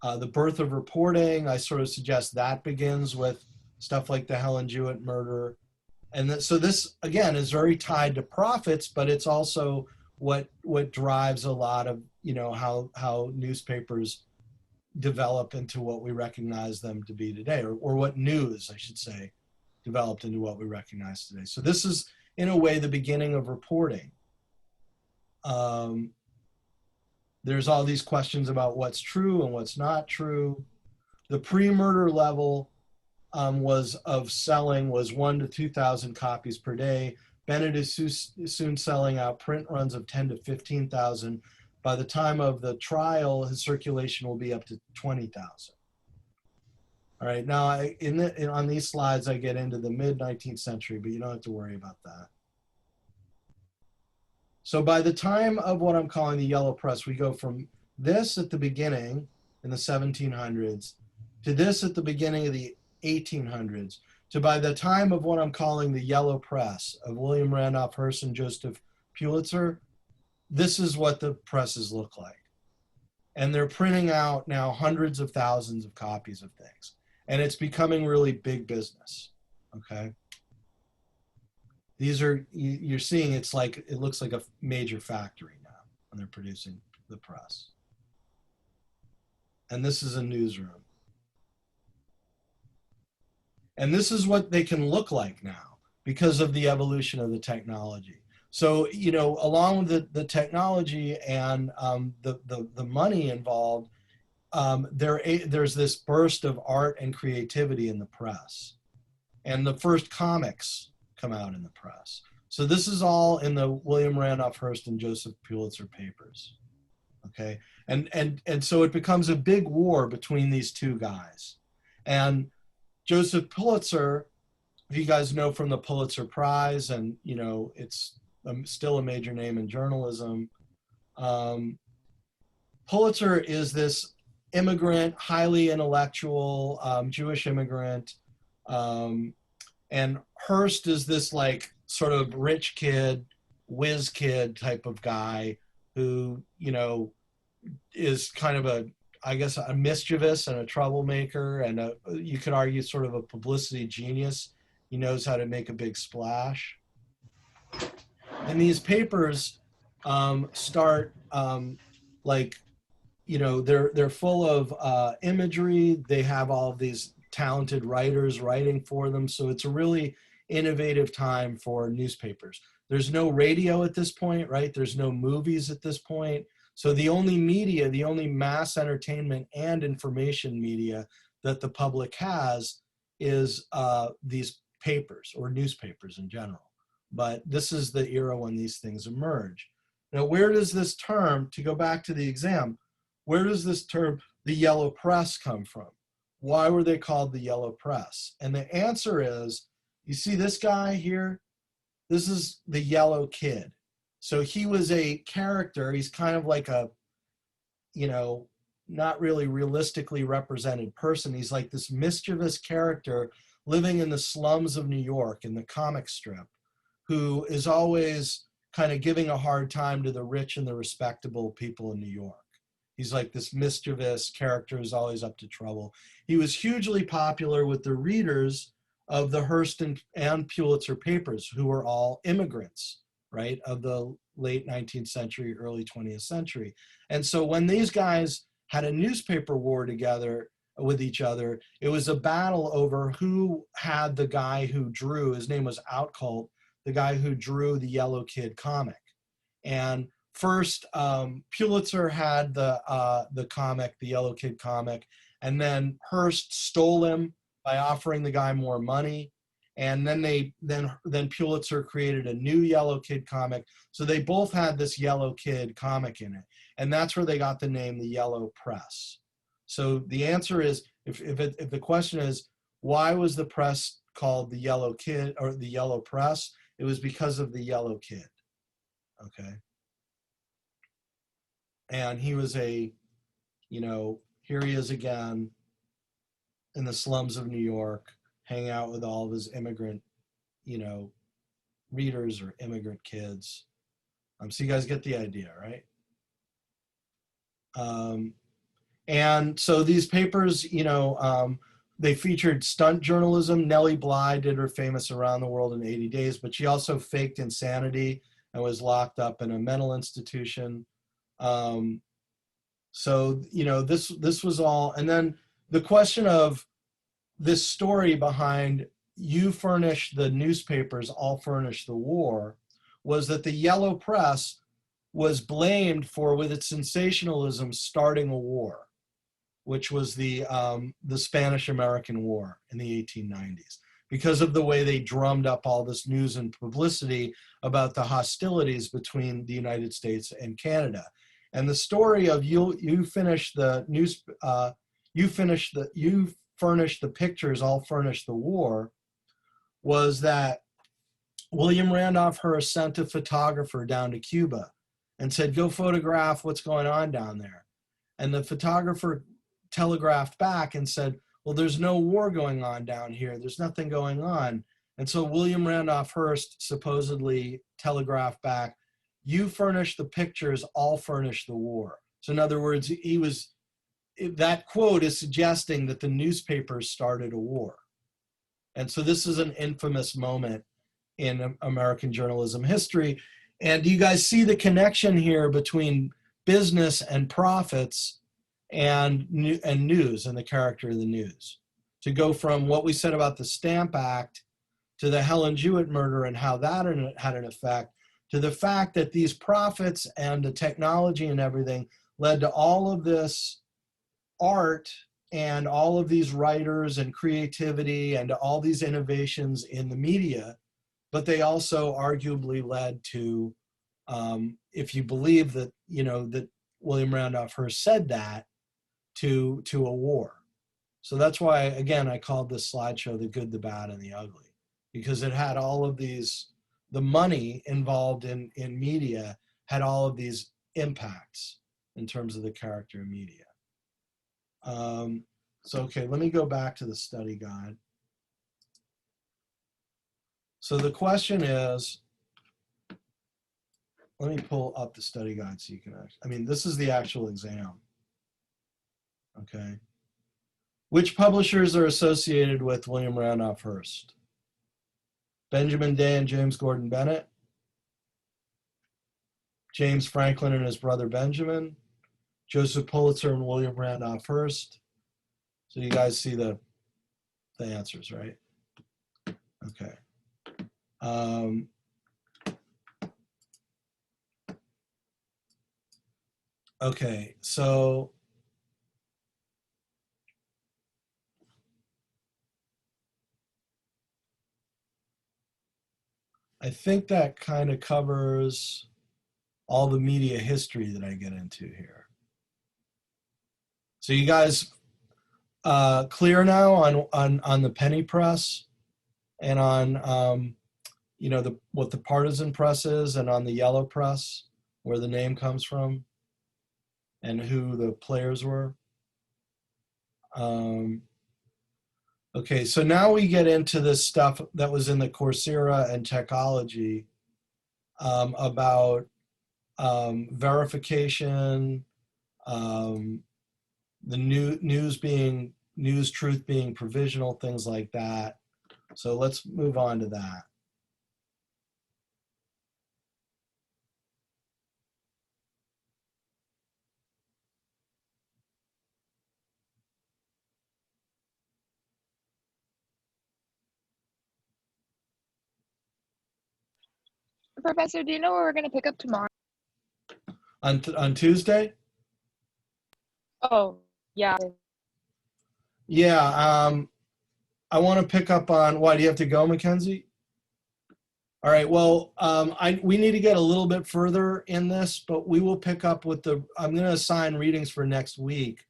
The birth of reporting, I sort of suggest that begins with stuff like the Helen Jewett murder. And so this, again, is very tied to profits, but it's also what drives a lot of, you know, how newspapers develop into what we recognize them to be today, or what news, I should say, developed into what we recognize today. So this is, in a way, the beginning of reporting. There's all these questions about what's true and what's not true. The pre-murder level was 1,000 to 2,000 copies per day. Bennett is soon selling out print runs of 10 to 15,000. By the time of the trial, his circulation will be up to 20,000. All right, now on these slides, I get into the mid-19th century, but you don't have to worry about that. So by the time of what I'm calling the yellow press, we go from this at the beginning in the 1700s to this at the beginning of the 1800s to by the time of what I'm calling the yellow press of William Randolph Hearst and Joseph Pulitzer. This is what the presses look like. And they're printing out now hundreds of thousands of copies of things. And it's becoming really big business, okay? These are, you're seeing, it's like, it looks like a major factory now when they're producing the press. And this is a newsroom. And this is what they can look like now because of the evolution of the technology. So, you know, along with the technology and the money involved, there's this burst of art and creativity in the press. And the first comics come out in the press. So this is all in the William Randolph Hearst and Joseph Pulitzer papers. Okay, and so it becomes a big war between these two guys. And Joseph Pulitzer, if you guys know from the Pulitzer Prize, and you know it's still a major name in journalism. Pulitzer is this immigrant, highly intellectual Jewish immigrant, and Hearst is this like sort of rich kid, whiz kid type of guy who, you know, is kind of I guess a mischievous and a troublemaker, and you could argue sort of a publicity genius. He knows how to make a big splash. And these papers start like, you know, they're full of imagery. They have all of these talented writers writing for them. So it's a really innovative time for newspapers. There's no radio at this point, right? There's no movies at this point. So the only media, the only mass entertainment and information media that the public has is these papers or newspapers in general. But this is the era when these things emerge. Now, where does this term, to go back to the exam, where does this term, the yellow press, come from? Why were they called the yellow press? And the answer is, you see this guy here? This is the yellow kid. So he was a character. He's kind of like a, you know, not really realistically represented person. He's like this mischievous character living in the slums of New York in the comic strip, who is always kind of giving a hard time to the rich and the respectable people in New York. He's like this mischievous character who's always up to trouble. He was hugely popular with the readers of the Hearst and Pulitzer papers, who were all immigrants, right, of the late 19th century, early 20th century. And so when these guys had a newspaper war together with each other, it was a battle over who had the guy who drew, his name was Outcult, the guy who drew the Yellow Kid comic. And first, Pulitzer had the comic, the Yellow Kid comic, and then Hearst stole him by offering the guy more money. And then Pulitzer created a new Yellow Kid comic. So they both had this Yellow Kid comic in it. And that's where they got the name, the Yellow Press. So the answer is, if the question is, why was the press called the Yellow Kid or the Yellow Press? It was because of the Yellow Kid, okay? And he was a, you know, here he is again in the slums of New York, hanging out with all of his immigrant, you know, readers or immigrant kids. So you guys get the idea, right? And so these papers, you know, they featured stunt journalism. Nellie Bly did her famous Around the World in 80 Days, but she also faked insanity and was locked up in a mental institution. So, you know, this was all. And then the question of this story behind you furnish the newspapers, I'll furnish the war, was that the Yellow Press was blamed for, with its sensationalism, starting a war, which was the Spanish-American War in the 1890s, because of the way they drummed up all this news and publicity about the hostilities between the United States and Canada. And the story of you furnish the pictures, I'll furnish the war, was that William Randolph Hearst sent a photographer down to Cuba and said, go photograph what's going on down there. And the photographer telegraphed back and said, well, there's no war going on down here. There's nothing going on. And so William Randolph Hearst supposedly telegraphed back, you furnish the pictures, I'll furnish the war. So in other words, that quote is suggesting that the newspapers started a war. And so this is an infamous moment in American journalism history. And do you guys see the connection here between business and profits and news and the character of the news? To go from what we said about the Stamp Act to the Helen Jewett murder and how that had an effect, to the fact that these profits and the technology and everything led to all of this art and all of these writers and creativity and all these innovations in the media, but they also arguably led to, if you believe that, you know, that William Randolph Hearst said that, to a war. So that's why, again, I called this slideshow The Good, the Bad, and the Ugly, because it had all of these, the money involved in media had all of these impacts in terms of the character of media. So, okay, let me go back to the study guide. So the question is, let me pull up the study guide so you can actually, I mean, this is the actual exam. Okay. Which publishers are associated with William Randolph Hearst? Benjamin Day and James Gordon Bennett, James Franklin and his brother Benjamin, Joseph Pulitzer and William Randolph Hearst. So you guys see the answers, right? Okay. Okay, so I think that kind of covers all the media history that I get into here. So you guys clear now on the penny press and on you know, what the partisan press is, and on the yellow press, where the name comes from and who the players were. Okay, so now we get into this stuff that was in the Coursera and Techology about verification, the news truth being provisional, things like that. So let's move on to that. Professor, do you know where we're going to pick up tomorrow? On Tuesday? Oh, yeah. Yeah, I want to pick up on, why do you have to go, Mackenzie? All right, well, we need to get a little bit further in this, but we will pick up with I'm going to assign readings for next week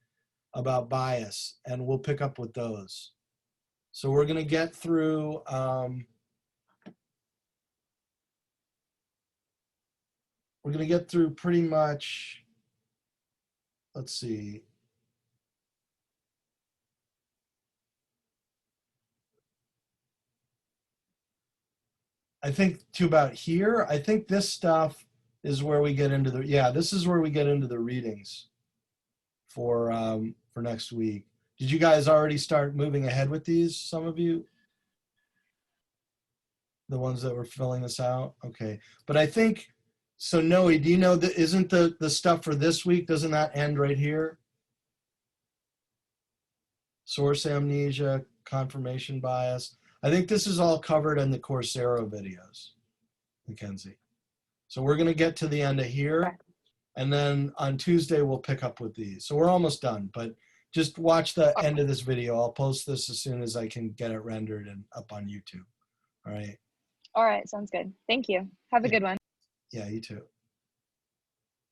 about bias, and we'll pick up with those. So we're going to get through, pretty much, let's see. I think to about here. I think this stuff is where we get into this is where we get into the readings for next week. Did you guys already start moving ahead with these, some of you? The ones that were filling this out? Okay. But I think, so Noe, do you know that isn't the stuff for this week, doesn't that end right here? Source amnesia, confirmation bias. I think this is all covered in the Coursera videos, Mackenzie. So we're going to get to the end of here, and then on Tuesday we'll pick up with these. So we're almost done, but just watch the end of this video. I'll post this as soon as I can get it rendered and up on YouTube. All right. All right, sounds good. Thank you. Have a good one. Yeah, you too.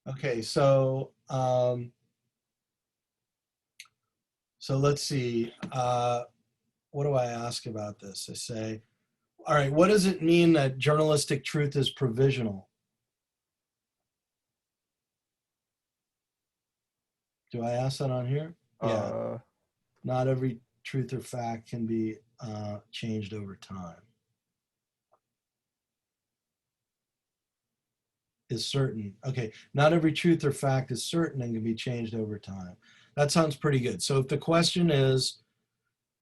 Okay, so so let's see. What do I ask about this? I say, all right, what does it mean that journalistic truth is provisional? Do I ask that on here? Yeah. Not every truth or fact can be changed over time. Is certain. Okay, not every truth or fact is certain and can be changed over time. That sounds pretty good. So if the question is,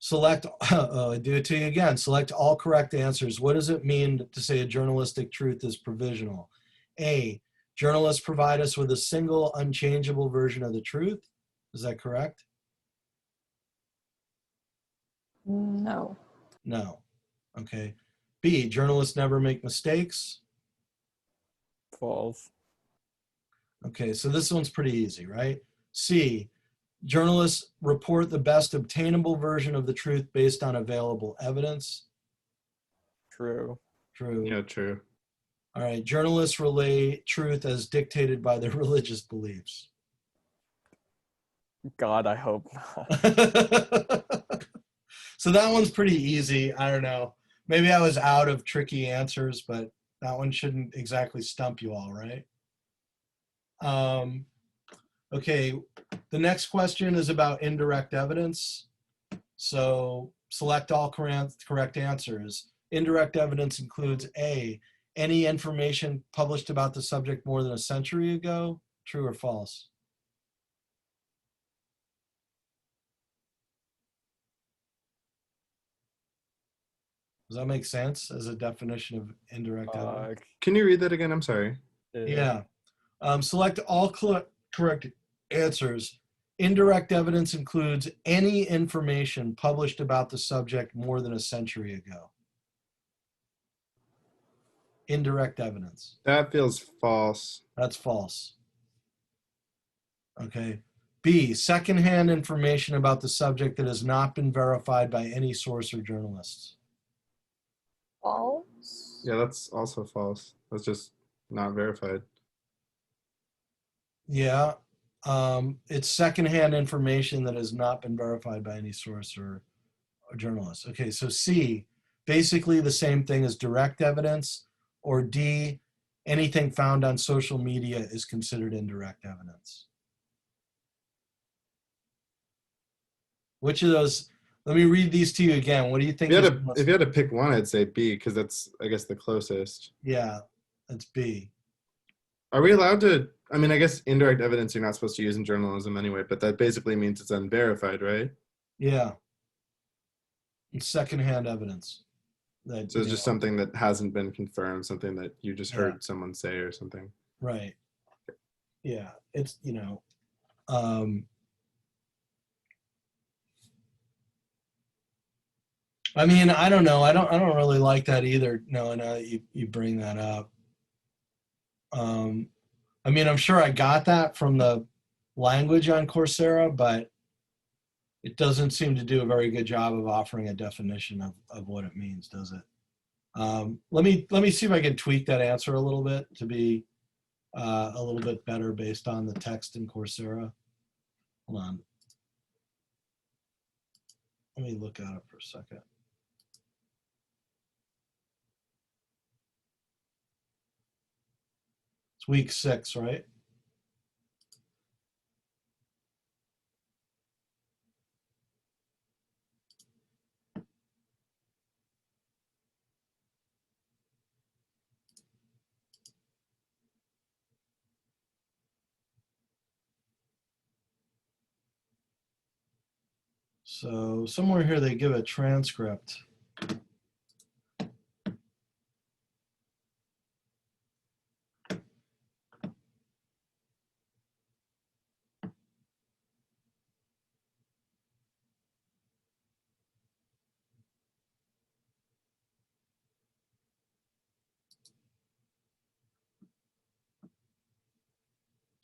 select, I do it to you again, select all correct answers. What does it mean to say a journalistic truth is provisional? A, journalists provide us with a single unchangeable version of the truth. Is that correct? No. No. Okay. B, journalists never make mistakes. False. Okay, so this one's pretty easy, right? C, journalists report the best obtainable version of the truth based on available evidence. True. True. Yeah, true. All right, journalists relay truth as dictated by their religious beliefs. God, I hope not. So that one's pretty easy. I don't know. Maybe I was out of tricky answers, but that one shouldn't exactly stump you all, right? Okay, the next question is about indirect evidence. So select all correct answers. Indirect evidence includes A, any information published about the subject more than a century ago, true or false? Does that make sense as a definition of indirect evidence? Can you read that again? I'm sorry. Yeah. Select all correct answers. Indirect evidence includes any information published about the subject more than a century ago. Indirect evidence. That feels false. That's false. Okay. B, secondhand information about the subject that has not been verified by any source or journalists. False. Yeah, that's also false. That's just not verified. Yeah. It's secondhand information that has not been verified by any source or journalist. Okay, so C, basically the same thing as direct evidence, or D, anything found on social media is considered indirect evidence. Which of those, let me read these to you again. What do you think? If you had to pick one, I'd say B, because that's, I guess, the closest. Yeah, that's B. Are we allowed to, I mean, I guess indirect evidence you're not supposed to use in journalism anyway, but that basically means it's unverified, right? Yeah. It's secondhand evidence. That, So it's just something that hasn't been confirmed, something that you just heard someone say or something. Right. Yeah, it's, I mean, I don't know. I don't really like that either. No, you bring that up. I mean, I'm sure I got that from the language on Coursera, but it doesn't seem to do a very good job of offering a definition of what it means, does it? Let me see if I can tweak that answer a little bit to be a little bit better based on the text in Coursera. Hold on. Let me look at it for a second. It's week 6, right? So somewhere here they give a transcript.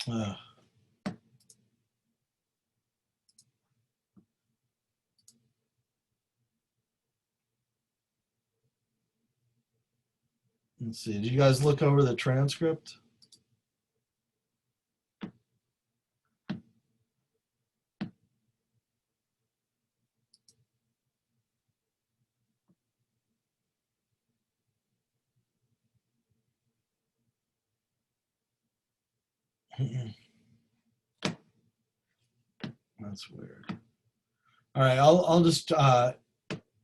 Ugh. Let's see. Did you guys look over the transcript? That's weird. All right, I'll just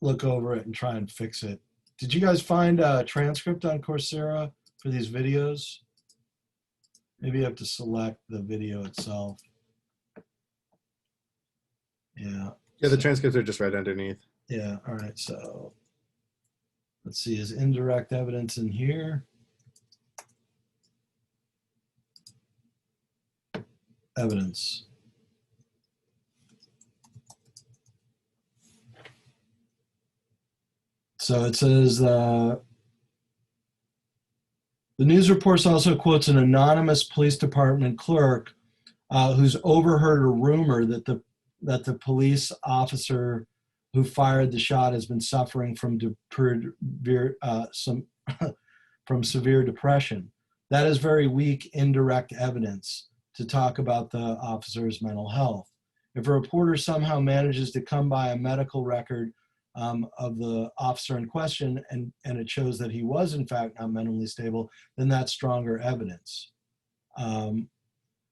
look over it and try and fix it. Did you guys find a transcript on Coursera for these videos? Maybe you have to select the video itself. Yeah. Yeah, the transcripts are just right underneath. Yeah, all right, so let's see, is indirect evidence in here? Evidence. So it says, the news reports also quotes an anonymous police department clerk who's overheard a rumor that the police officer who fired the shot has been suffering from from severe depression. That is very weak indirect evidence to talk about the officer's mental health. If a reporter somehow manages to come by a medical record of the officer in question and it shows that he was in fact not mentally stable, then that's stronger evidence.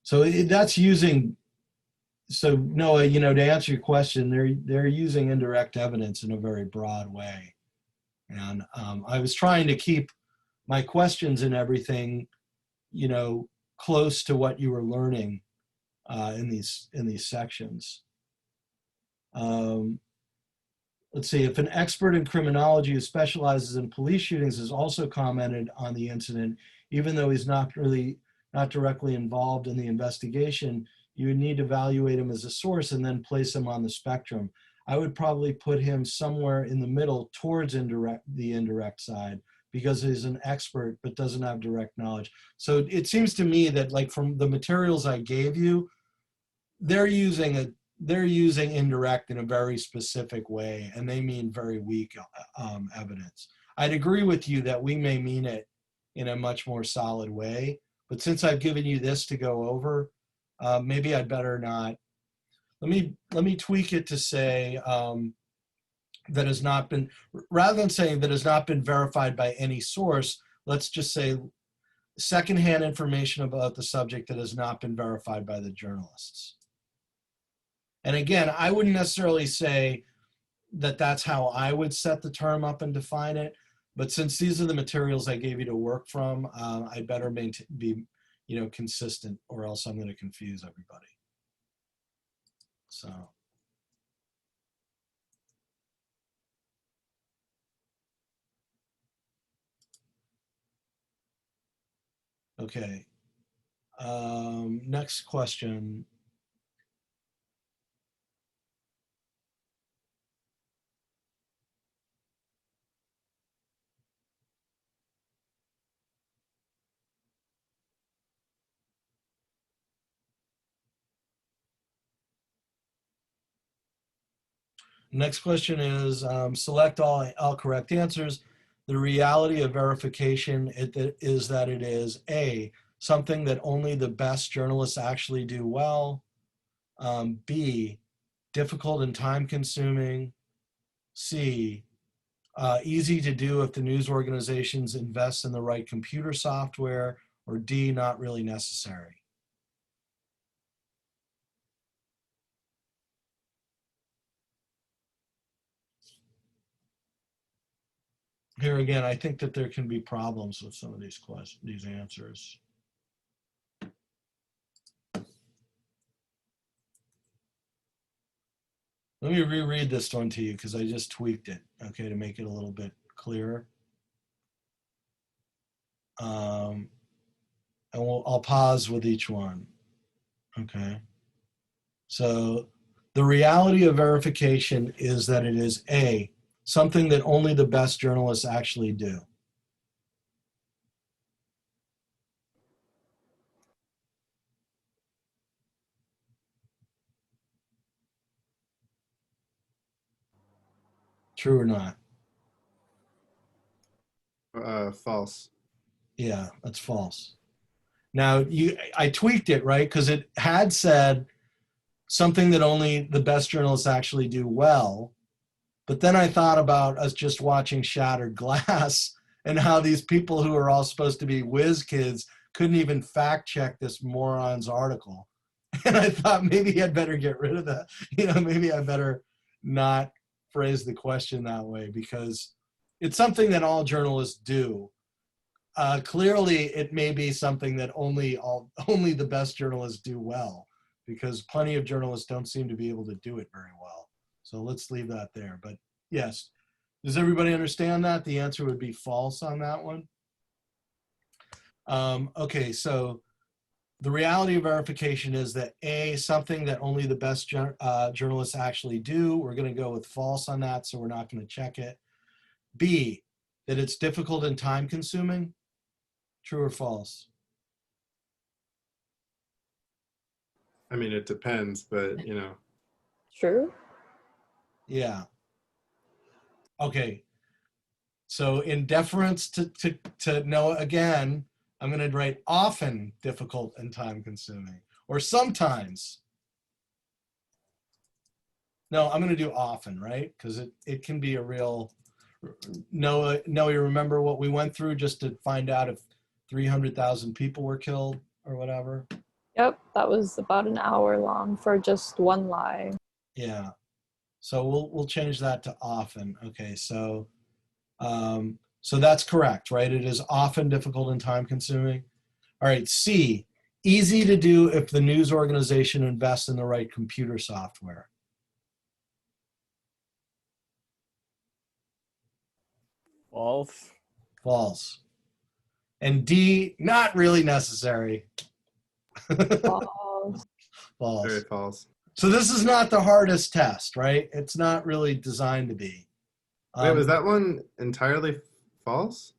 So that's using, so Noah, to answer your question, they're using indirect evidence in a very broad way. And I was trying to keep my questions and everything, close to what you were learning in these sections. Let's see, if an expert in criminology who specializes in police shootings has also commented on the incident, even though he's not directly involved in the investigation, you would need to evaluate him as a source and then place him on the spectrum. I would probably put him somewhere in the middle towards the indirect side, because he's an expert but doesn't have direct knowledge. So it seems to me that, like, from the materials I gave you, they're using indirect in a very specific way, and they mean very weak evidence. I'd agree with you that we may mean it in a much more solid way, but since I've given you this to go over, maybe I'd better not. Let me tweak it to say that has not been, rather than saying that has not been verified by any source, let's just say secondhand information about the subject that has not been verified by the journalists. And again, I wouldn't necessarily say that that's how I would set the term up and define it, but since these are the materials I gave you to work from, I better be, consistent, or else I'm going to confuse everybody. So. Okay. Next question. Next question is, select all correct answers. The reality of verification is that it is A, something that only the best journalists actually do well. B, difficult and time consuming. C, easy to do if the news organizations invest in the right computer software. Or D, not really necessary. Here again, I think that there can be problems with some of these answers. Let me reread this one to you because I just tweaked it, okay, to make it a little bit clearer. And I'll pause with each one, okay? So the reality of verification is that it is A, something that only the best journalists actually do. True or not? False. Yeah, that's false. Now, I tweaked it, right? Because it had said something that only the best journalists actually do well. But then I thought about us just watching Shattered Glass and how these people who are all supposed to be whiz kids couldn't even fact check this moron's article. And I thought maybe I'd better get rid of that. Maybe I better not phrase the question that way, because it's something that all journalists do. Clearly, it may be something that only the best journalists do well, because plenty of journalists don't seem to be able to do it very well. So let's leave that there. But yes, does everybody understand that? The answer would be false on that one. Okay, so the reality of verification is that A, something that only the best journalists actually do. We're going to go with false on that, so we're not going to check it. B, that it's difficult and time consuming. True or false? I mean, it depends, but True. Yeah. Okay. So in deference to Noah again, I'm going to write often difficult and time consuming, or sometimes. No, I'm going to do often, right? Because it can be a real, Noah, you remember what we went through just to find out if 300,000 people were killed or whatever? Yep, that was about an hour long for just one lie. Yeah. So we'll change that to often. Okay, so that's correct, right? It is often difficult and time consuming. All right, C, easy to do if the news organization invests in the right computer software. False. False. And D, not really necessary. False. False. Very false. So this is not the hardest test, right? It's not really designed to be. Wait, was that one entirely false?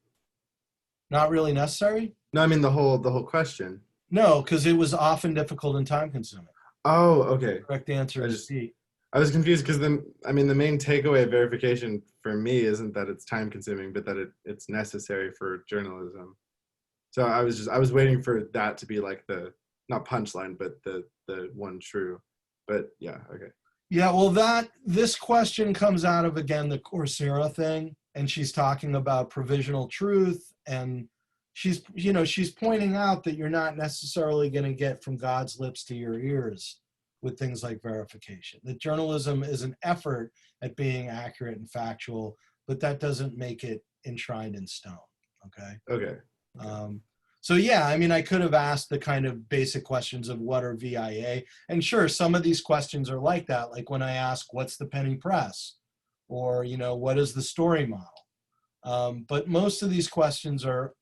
Not really necessary? No, I mean the whole question. No, because it was often difficult and time consuming. Oh, okay. Correct answer I is just- C. I was confused because the main takeaway of verification for me isn't that it's time consuming, but that it's necessary for journalism. So I was waiting for that to be like the not punchline, but the one true. But yeah, okay. Yeah, well, this question comes out of, again, the Coursera thing, and she's talking about provisional truth, and she's pointing out that you're not necessarily going to get from God's lips to your ears with things like verification. That journalism is an effort at being accurate and factual, but that doesn't make it enshrined in stone. Okay. Okay. So yeah, I mean, I could have asked the kind of basic questions of what are VIA, and sure, some of these questions are like that. Like when I ask, what's the penny press? Or, what is the story model? But most of these questions are,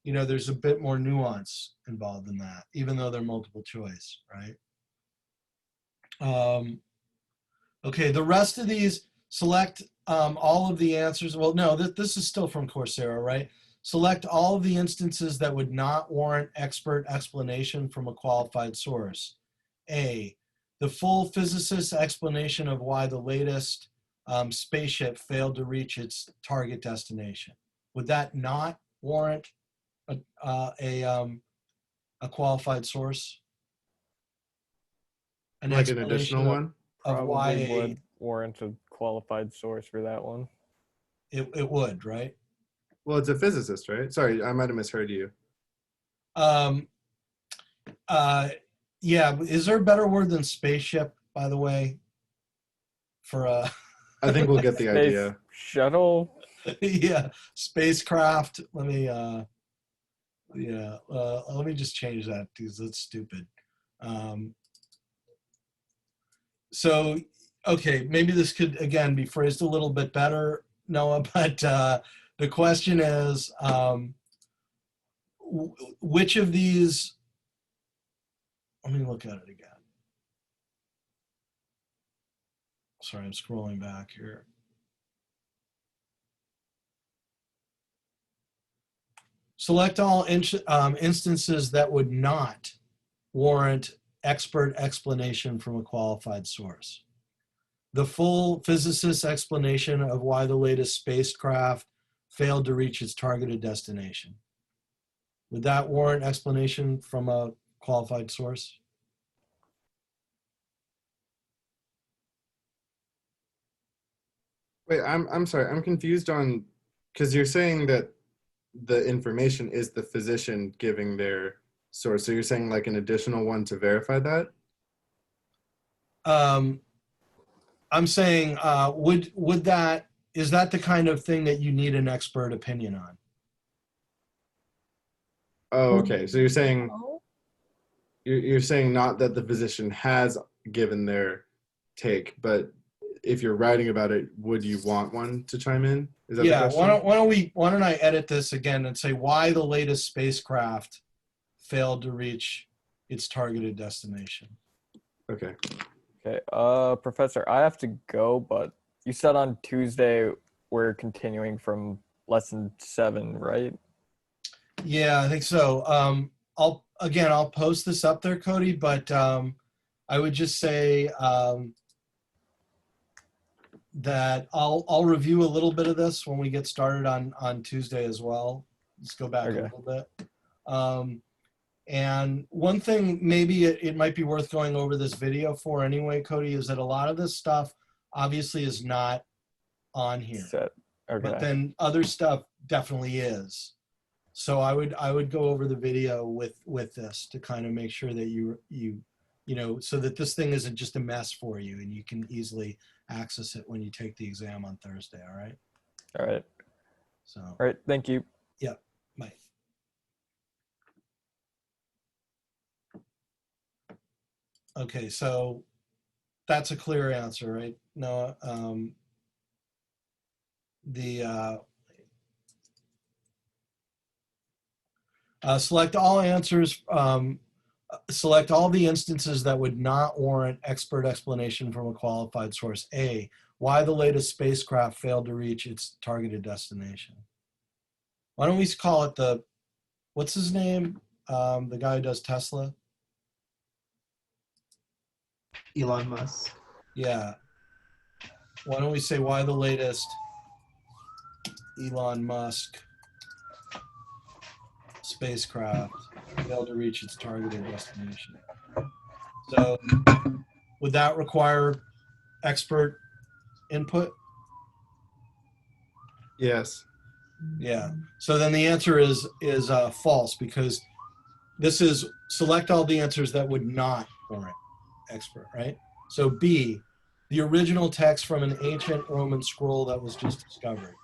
there's a bit more nuance involved in that, even though they're multiple choice, right? Okay, the rest of these, select all of the answers. Well, no, this is still from Coursera, right? Select all of the instances that would not warrant expert explanation from a qualified source. A, the full physicist's explanation of why the latest spaceship failed to reach its target destination. Would that not warrant a qualified source? Like an additional one? Of why Probably would warrant a qualified source for that one. it would, right? Well, it's a physicist, right? Sorry, I might have misheard you. Yeah, is there a better word than spaceship, by the way? For I think we'll get the Space idea. shuttle. yeah, spacecraft. Let me let me just change that because that's stupid. So okay, maybe this could again be phrased a little bit better, Noah, but the question is which of these, let me look at it again. Sorry, I'm scrolling back here. Select all instances that would not warrant expert explanation from a qualified source. The full physicist's explanation of why the latest spacecraft failed to reach its targeted destination. Would that warrant explanation from a qualified source? Wait, I'm sorry. I'm confused on because you're saying that the information is the physician giving their source. So you're saying like an additional one to verify that? I'm saying, would that, is that the kind of thing that you need an expert opinion on? Oh, okay. So you're saying Oh, you're saying not that the physician has given their take, but if you're writing about it, would you want one to chime in? Is that the Yeah, question? why don't I edit this again and say why the latest spacecraft failed to reach its targeted destination. Okay. Okay, Professor, I have to go, but you said on Tuesday we're continuing from lesson 7, right? Yeah, I think so. I'll post this up there, Cody, but I would just say that I'll review a little bit of this when we get started on Tuesday as well. Let's go back Okay. a little bit. And one thing maybe it might be worth going over this video for anyway, Cody, is that a lot of this stuff obviously is not on here, Set. Okay. but then other stuff definitely is. So I would go over the video with this to kind of make sure that you know, so that this thing isn't just a mess for you and you can easily access it when you take the exam on Thursday. All right. All right. So, All right. Thank you. yeah, bye. Okay, so that's a clear answer, right? No, select all answers select all the instances that would not warrant expert explanation from a qualified source. A, why the latest spacecraft failed to reach its targeted destination. Why don't we call it what's his name? The guy who does Tesla? Elon Musk. Yeah. Why don't we say why the latest Elon Musk spacecraft failed to reach its targeted destination? So would that require expert input? Yes. Yeah. So then the answer is false, because this is select all the answers that would not warrant expert, right? So B, the original text from an ancient Roman scroll that was just discovered.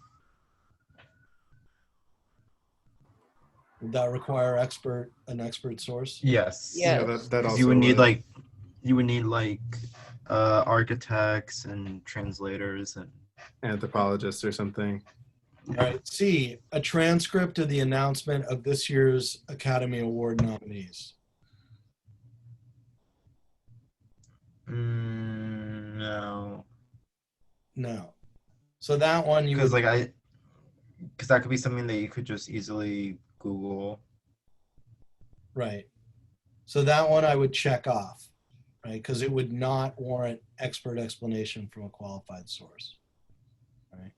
Would that require an expert source? Yes. Yeah. Yeah, that 'Cause also you would need would. architects and translators and Anthropologist or something. All right. C, a transcript of the announcement of this year's Academy Award nominees. no, No. So that one you because would, because that could be something that you could just easily Google. right. So that one I would check off, right? Because it would not warrant expert explanation from a qualified source, right?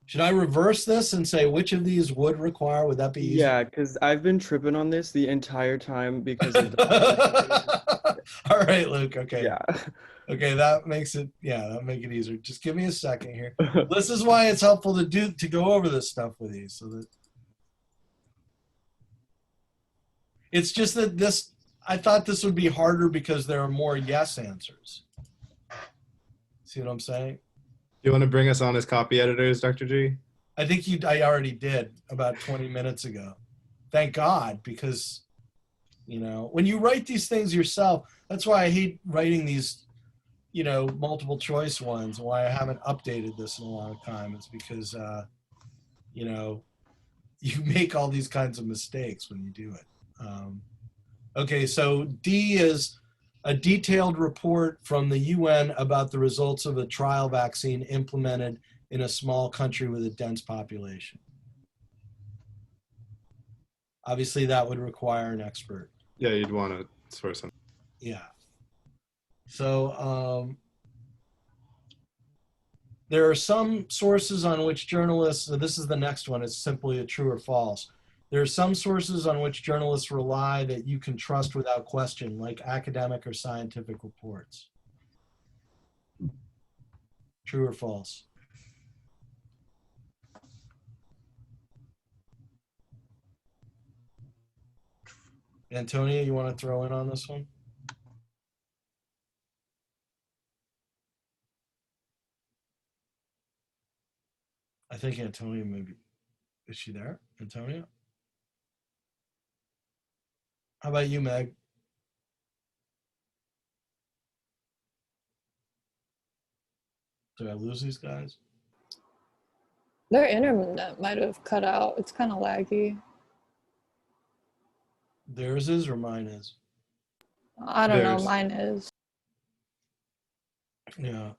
Should I reverse this and say which of these would require? Would that be easy? Yeah, because I've been tripping on this the entire time because of the All right, Luke. Okay. yeah. Okay, that makes it, that'll make it easier. Just give me a second here. This is why it's helpful to go over this stuff with you, so that it's just that I thought this would be harder because there are more yes answers. See what I'm saying? Do you want to bring us on as copy editors, Dr. G? I think I already did about 20 minutes ago. Thank God, because when you write these things yourself, that's why I hate writing these multiple choice ones. Why I haven't updated this in a long time is because you make all these kinds of mistakes when you do it. Okay, so D is a detailed report from the UN about the results of a trial vaccine implemented in a small country with a dense population. Obviously, that would require an expert. Yeah, you'd want to source them. Yeah. So there are some sources on which journalists, so this is the next one, it's simply a true or false. There are some sources on which journalists rely that you can trust without question, like academic or scientific reports. True or false? Antonia, you want to throw in on this one? I think Antonia maybe, is she there? Antonia? How about you, Meg? Did I lose these guys? Their internet might have cut out. It's kind of laggy. Theirs is or mine is? I don't know. Theirs. Mine is. Yeah.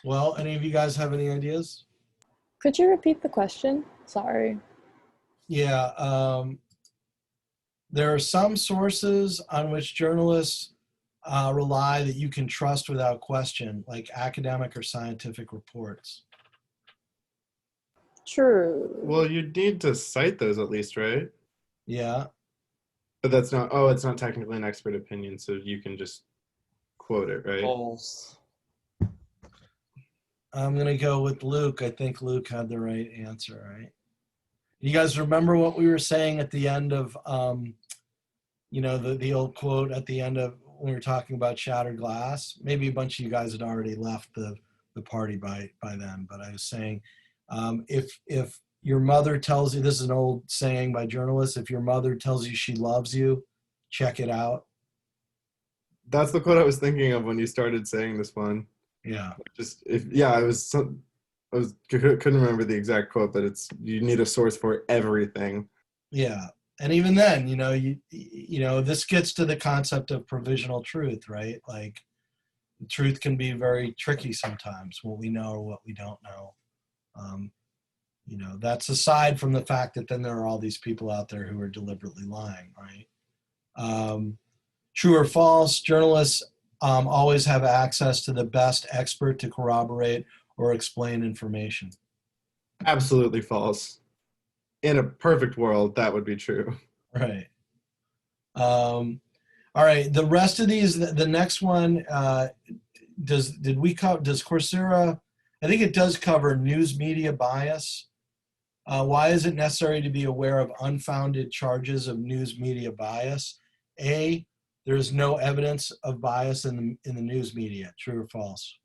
Well, any of you guys have any ideas? Could you repeat the question? Sorry. Yeah. There are some sources on which journalists rely that you can trust without question, like academic or scientific reports. True. Well, you need to cite those at least, right? Yeah. But it's not technically an expert opinion, so you can just quote it, right? False. I'm going to go with Luke. I think Luke had the right answer, right? You guys remember what we were saying at the end of, the old quote at the end of when we were talking about shattered glass? Maybe a bunch of you guys had already left the party by then, but I was saying, if your mother tells you, this is an old saying by journalists, if your mother tells you she loves you, check it out. That's the quote I was thinking of when you started saying this one. Yeah. Couldn't remember the exact quote, but you need a source for everything. Yeah. And even then, this gets to the concept of provisional truth, right? Like, the truth can be very tricky sometimes, what we know or what we don't know. That's aside from the fact that then there are all these people out there who are deliberately lying, right? True or false, journalists always have access to the best expert to corroborate or explain information. Absolutely false. In a perfect world, that would be true. Right. All right. The rest of these, the next one, does Coursera? I think it does cover news media bias. Why is it necessary to be aware of unfounded charges of news media bias? A, there is no evidence of bias in the news media. True or false?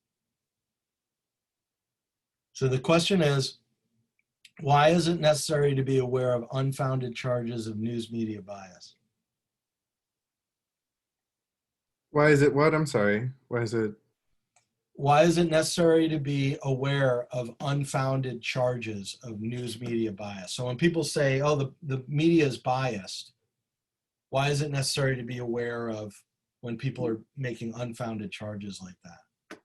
So the question is, why is it necessary to be aware of unfounded charges of news media bias? Why is it what? I'm sorry. Why is it? Why is it necessary to be aware of unfounded charges of news media bias? So when people say, oh, the media is biased, why is it necessary to be aware of when people are making unfounded charges like that?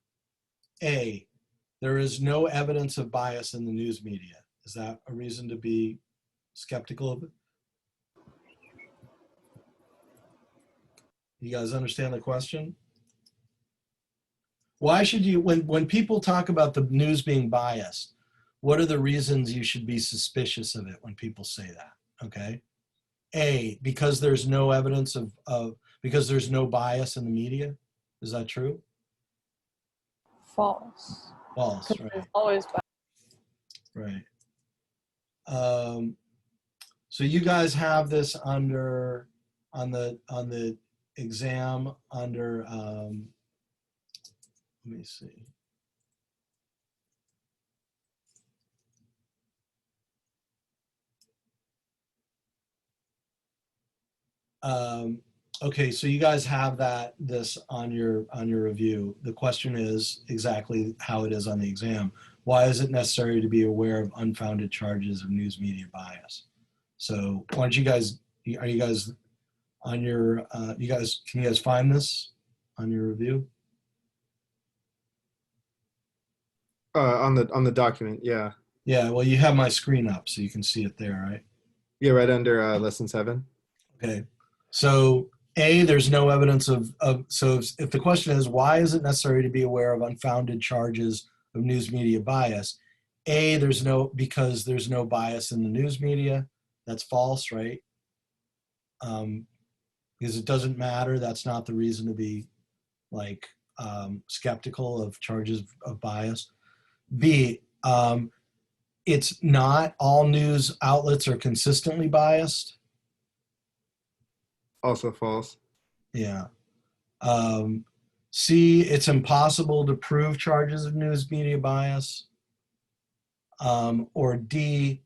A, there is no evidence of bias in the news media. Is that a reason to be skeptical of it? You guys understand the question? Why should you, when people talk about the news being biased, what are the reasons you should be suspicious of it when people say that? Okay. A, because there's no evidence because there's no bias in the media. Is that true? False. False, 'Cause right. there's always Right. So you guys have this on the exam under, let me see. Okay, so you guys have this on your review. The question is exactly how it is on the exam. Why is it necessary to be aware of unfounded charges of news media bias? So why don't you guys, are you guys on your, can you guys find this on your review? On the document, yeah. Yeah, well, you have my screen up, so you can see it there, right? Yeah, right under lesson 7. Okay, so A, there's no evidence so if the question is, why is it necessary to be aware of unfounded charges of news media bias? A, because there's no bias in the news media. That's false, right? Because it doesn't matter. That's not the reason to be like skeptical of charges of bias. B, it's not all news outlets are consistently biased. Also false. Yeah. C, it's impossible to prove charges of news media bias. Or D,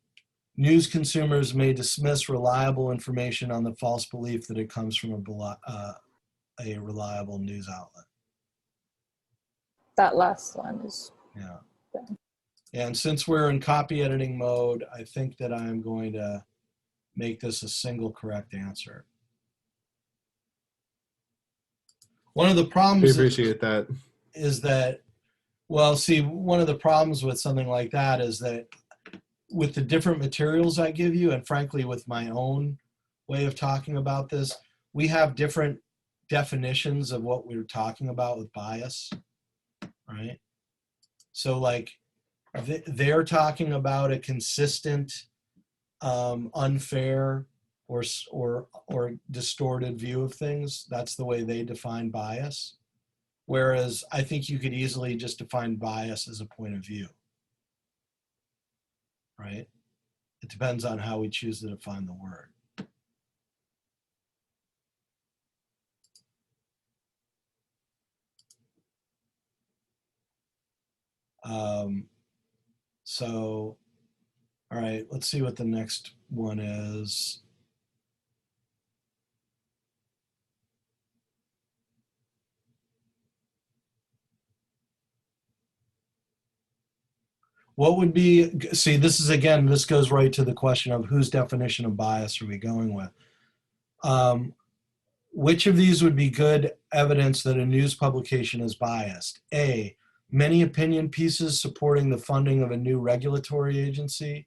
news consumers may dismiss reliable information on the false belief that it comes from a reliable news outlet. that last one is Yeah. Yeah. And since we're in copy editing mode, I think that I'm going to make this a single correct answer. One of the We problems appreciate that. is that, well, see, one of the problems with something like that is that with the different materials I give you, and frankly, with my own way of talking about this, we have different definitions of what we're talking about with bias, right? So like, they're talking about a consistent, unfair, or distorted view of things. That's the way they define bias. Whereas I think you could easily just define bias as a point of view, right? It depends on how we choose to define the word. So, all right, let's see what the next one is. What would be, see, this is again, this goes right to the question of whose definition of bias are we going with? Which of these would be good evidence that a news publication is biased? A, many opinion pieces supporting the funding of a new regulatory agency.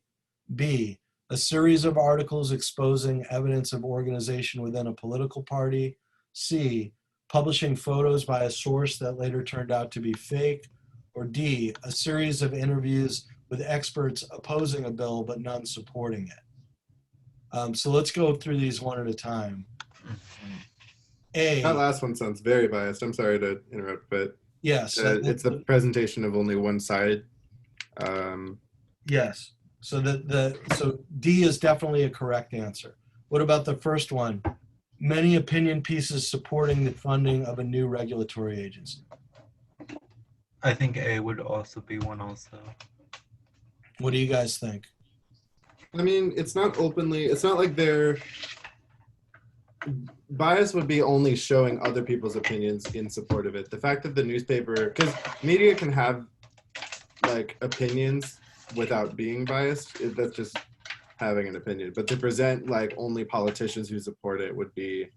B, a series of articles exposing evidence of organization within a political party. C, publishing photos by a source that later turned out to be fake. Or D, a series of interviews with experts opposing a bill but none supporting it. So let's go through these one at a time. A, That last one sounds very biased. I'm sorry to interrupt, but yes. it's the presentation of only one side. Yes. So so D is definitely a correct answer. What about the first one? Many opinion pieces supporting the funding of a new regulatory agency. I think A would also be one also. What do you guys think? I mean, it's not openly, it's not like they're, bias would be only showing other people's opinions in support of it. The fact that the newspaper, because media can have like opinions without being biased, that's just having an opinion. But to present like only politicians who support it would be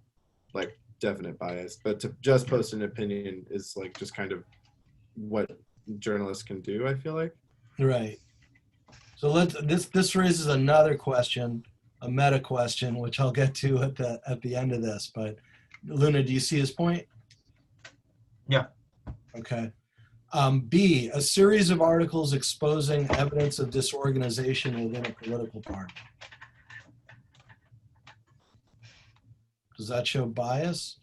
like definite bias. But to just post an opinion is like just kind of what journalists can do, I feel like. Right. So this raises another question, a meta question, which I'll get to at the end of this. But Luna, do you see his point? Yeah. Okay. B, a series of articles exposing evidence of disorganization within a political party. Does that show bias?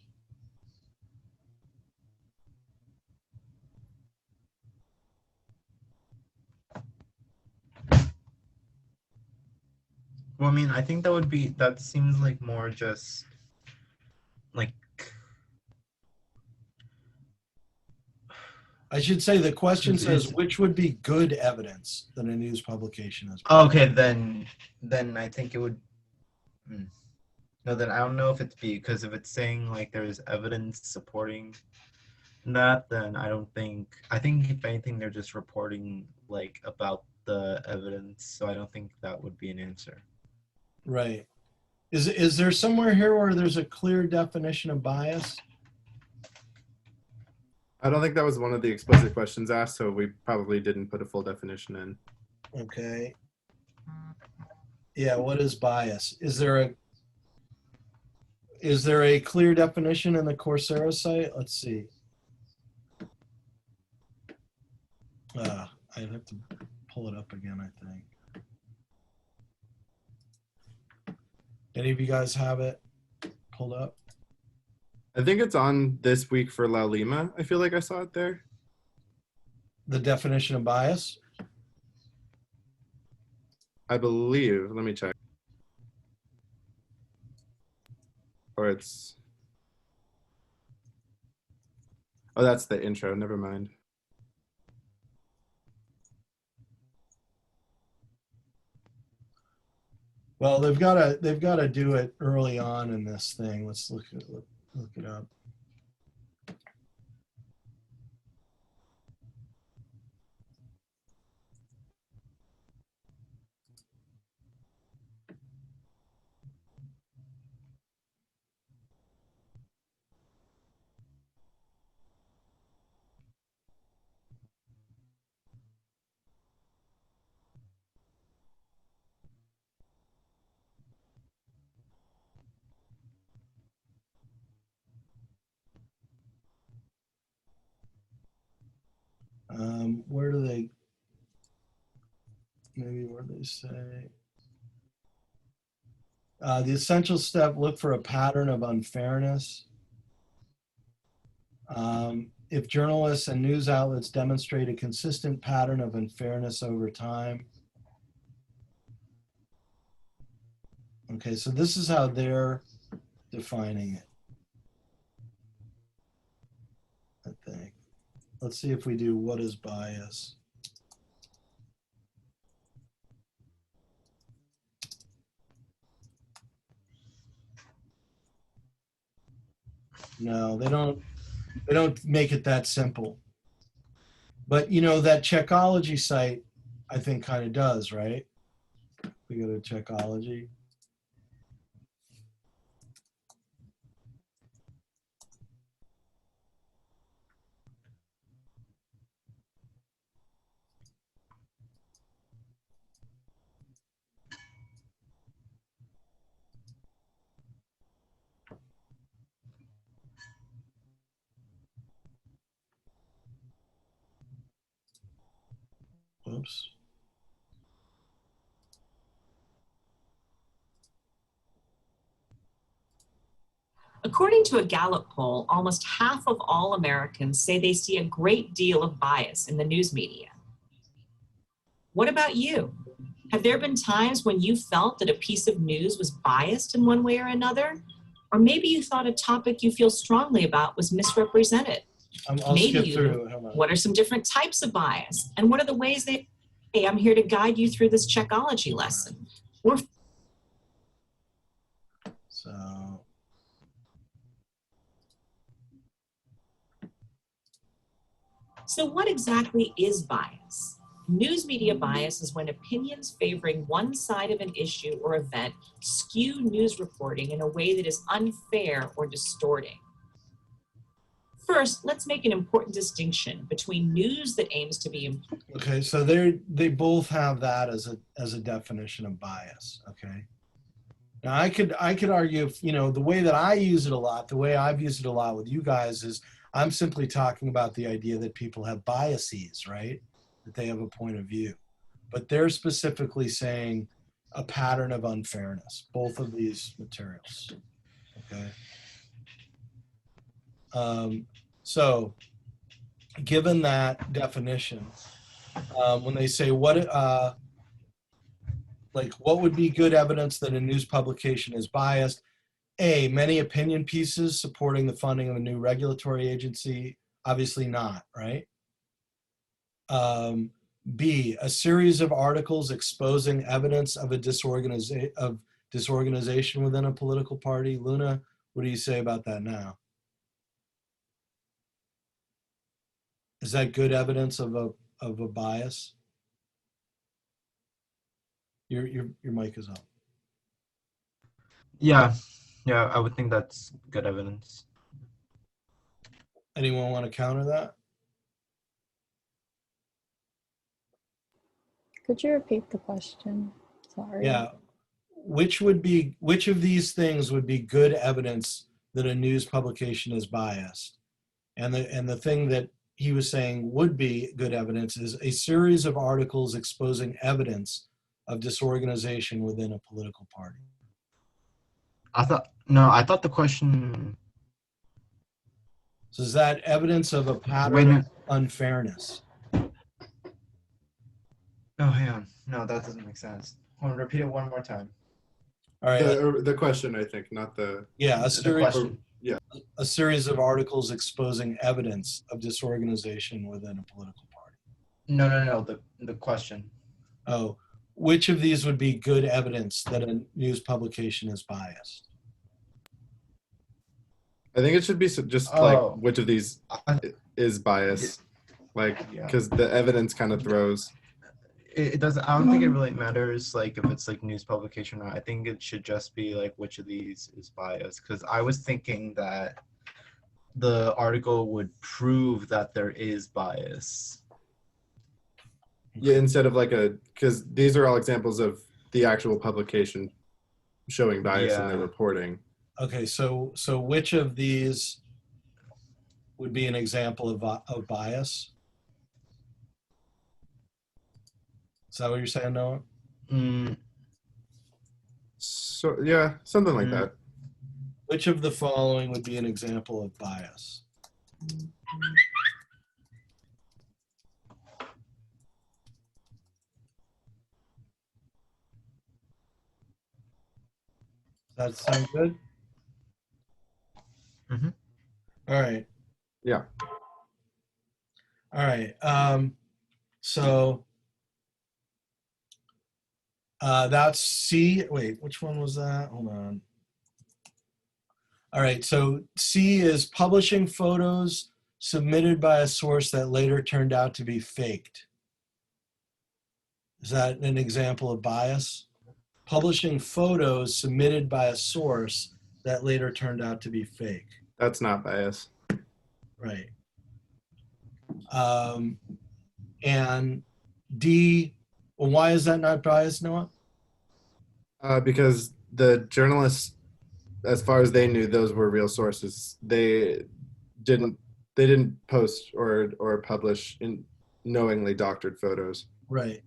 Well, I mean, I think that seems like more just like. I should say the question says which would be good evidence that a news publication is. Okay, then I think it would. No, then I don't know if it's B, because if it's saying like there's evidence supporting that, then I don't think. I think if anything, they're just reporting like about the evidence, so I don't think that would be an answer. Right. Is there somewhere here where there's a clear definition of bias? I don't think that was one of the explicit questions asked, so we probably didn't put a full definition in. Okay. Yeah, what is bias? Is there a clear definition in the Coursera site? Let's see. I'd have to pull it up again, I think. Any of you guys have it pulled up? I think it's on This Week for La Lima. I feel like I saw it there. The definition of bias? I believe. Let me check. Or it's... Oh, that's the intro. Never mind. Well, they've got to do it early on in this thing. Let's look it up. Where do they, maybe where they say, the essential step, look for a pattern of unfairness. If journalists and news outlets demonstrate a consistent pattern of unfairness over time. Okay, so this is how they're defining it, I think. Let's see if we do what is bias. No, they don't make it that simple. But you know, that Checkology site, I think kind of does, right? We go to Checkology. Whoops. According to a Gallup poll, almost half of all Americans say they see a great deal of bias in the news media. What about you? Have there been times when you felt that a piece of news was biased in one way or another? Or maybe you thought a topic you feel strongly about was misrepresented. I'll Maybe skip you, through. Hold on. what are some different types of bias? And what are the ways they, hey, I'm here to guide you through this Checkology lesson. So what exactly is bias? News media bias is when opinions favoring one side of an issue or event skew news reporting in a way that is unfair or distorting. First, let's make an important distinction between news that aims to be Okay, so they both have that as a definition of bias. Okay. Now I could argue, if, the way that I use it a lot, the way I've used it a lot with you guys is I'm simply talking about the idea that people have biases, right? That they have a point of view. But they're specifically saying a pattern of unfairness, both of these materials. Okay. So given that definition, when they say what would be good evidence that a news publication is biased? A, many opinion pieces supporting the funding of a new regulatory agency. Obviously not, right? B, a series of articles exposing evidence of a disorganization within a political party. Luna, what do you say about that now? Is that good evidence of a bias? Your mic is up. Yeah, I would think that's good evidence. Anyone want to counter that? Could you repeat the question? Sorry. Yeah. Which of these things would be good evidence that a news publication is biased? And the thing that he was saying would be good evidence is a series of articles exposing evidence of disorganization within a political party. I thought the question. So is that evidence of a pattern of unfairness? Oh, hang on. No, that doesn't make sense. Hold on, repeat it one more time. All right. The question, I think, not the. Yeah, a series of articles exposing evidence of disorganization within a political party. No. The question. Oh, which of these would be good evidence that a news publication is biased? I think it should be just like which of these is biased, like because the evidence kind of throws. It doesn't. I don't think it really matters like if it's like news publication or not. I think it should just be like which of these is biased. Because I was thinking that the article would prove that there is bias. Yeah, instead of because these are all examples of the actual publication showing bias in their reporting. Okay, so which of these would be an example of bias? Is that what you're saying, Noah? So yeah, something like that. Which of the following would be an example of bias? Does that sound good? Mm-hmm. All right. Yeah. All right. So that's C. Wait, which one was that? Hold on. All right. So C is publishing photos submitted by a source that later turned out to be faked. Is that an example of bias? Publishing photos submitted by a source that later turned out to be fake. That's not bias. Right. And D, well, why is that not bias, Noah? Because the journalists, as far as they knew, those were real sources. They didn't post or publish in knowingly doctored photos. Right.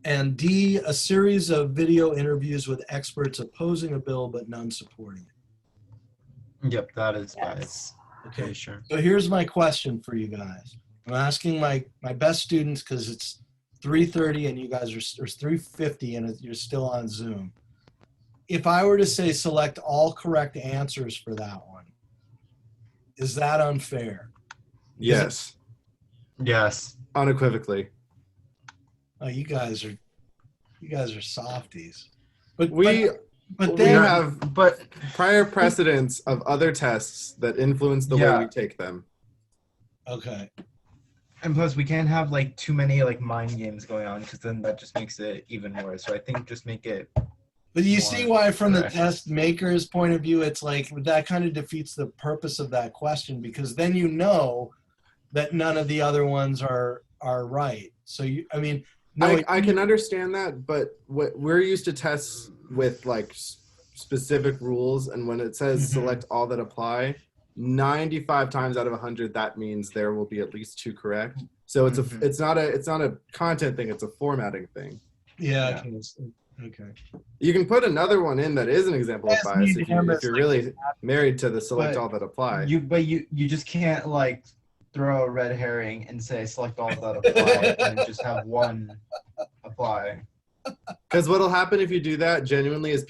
And D, a series of video interviews with experts opposing a bill but none supporting it. Yep, that is Yes. bias. Okay. Okay, sure. So here's my question for you guys. I'm asking my best students because it's 3:30 and you guys are, or 3:50 and you're still on Zoom. If I were to say select all correct answers for that one, is that unfair? Yes, Yes. unequivocally. Oh, you guys are softies. But We but we then have But prior precedents of other tests that influence the way Yeah. we take them. okay. and plus we can't have like too many like mind games going on because then that just makes it even worse. So I think just make it But you more see why from the correct. test maker's point of view, it's like that kind of defeats the purpose of that question because then you know that none of the other ones are right. So I mean, no, I can understand that, but we're used to tests with like specific rules, and when it says Mhm. select all that apply, 95 times out of 100 that means there will be at least 2 correct. So it's Mhm. it's not a content thing, it's a formatting thing. yeah, Yeah. I can, okay. You can put another one in that is an example of Yes, bias you if damn, you're it's like- really married to the select But all that apply. you just can't like throw a red herring and say select all that apply and then just have one apply. Because what'll happen if you do that genuinely is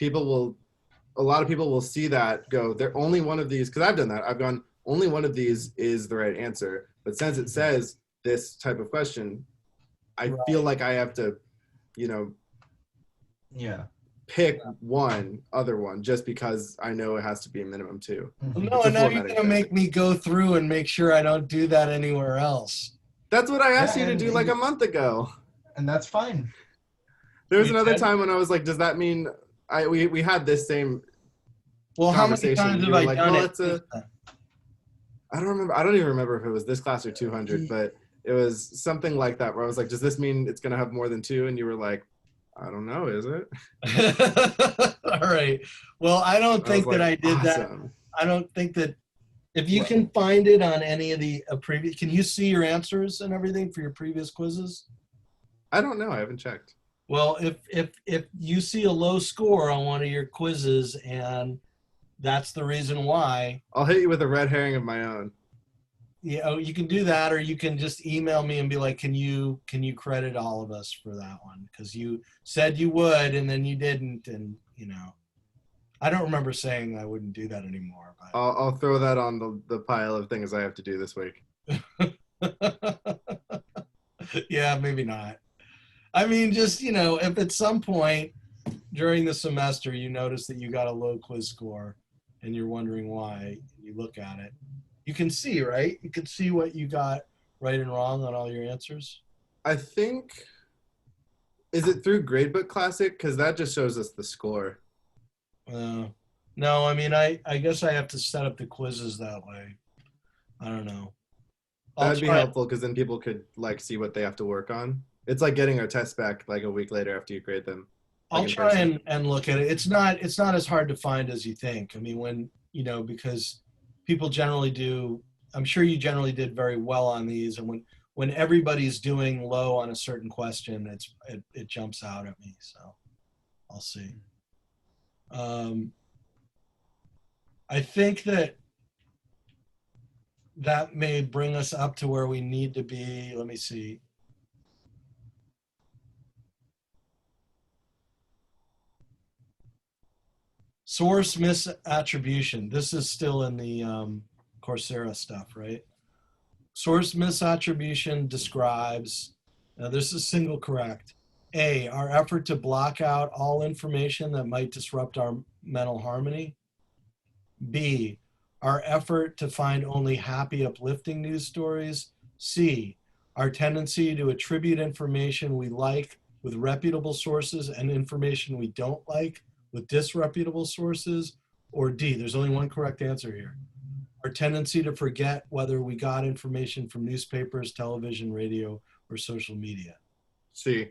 a lot of people will see that, go, they're only one of these, because I've done that. I've gone, only one of these is the right answer. But since it says this type of question, I feel like I have to, Yeah. pick one other one just because I know it has to be a minimum 2. No, It's a and now you're formatting gonna thing. make me go through and make sure I don't do that anywhere else. That's what I asked Yeah, you to do and like you- a month ago. And that's fine. There was You another did? time when I was like, does that mean we had this same Well, how many conversation? times You have were I like, done well, it? it's I don't remember. I don't even remember if it was this class or 200, but it was something like that where I was like, does this mean it's going to have more than 2? And you were like, I don't know, is it? All right. Well, I don't think that I did that. awesome. I don't think that if you can find it on any of the previous, can you see your answers and everything for your previous quizzes? I don't know. I haven't checked. Well, if you see a low score on one of your quizzes and that's the reason why, I'll hit you with a red herring of my own. you can do that, or you can just email me and be like, can you credit all of us for that one? Because you said you would and then you didn't, and I don't remember saying I wouldn't do that anymore. But I'll throw that on the pile of things I have to do this week. yeah, maybe not. I mean, just, if at some point during the semester you notice that you got a low quiz score and you're wondering why, you look at it, you can see, right? You can see what you got right and wrong on all your answers. I think, is it through Gradebook Classic? Because that just shows us the score. No, I mean, I guess I have to set up the quizzes that way. I don't know. That'd be helpful because then people could like see what they have to work on. It's like getting our tests back like a week later after you grade them. I'll like in try person. and look at it. It's not as hard to find as you think. I mean, when, because people generally do, I'm sure you generally did very well on these. And when everybody's doing low on a certain question, it jumps out at me. So I'll see. I think that may bring us up to where we need to be. Let me see. Source misattribution. This is still in the Coursera stuff, right? Source misattribution describes, now this is single correct. A, our effort to block out all information that might disrupt our mental harmony. B, our effort to find only happy, uplifting news stories. C, our tendency to attribute information we like with reputable sources and information we don't like with disreputable sources? Or D, there's only one correct answer here. Our tendency to forget whether we got information from newspapers, television, radio, or social media. C.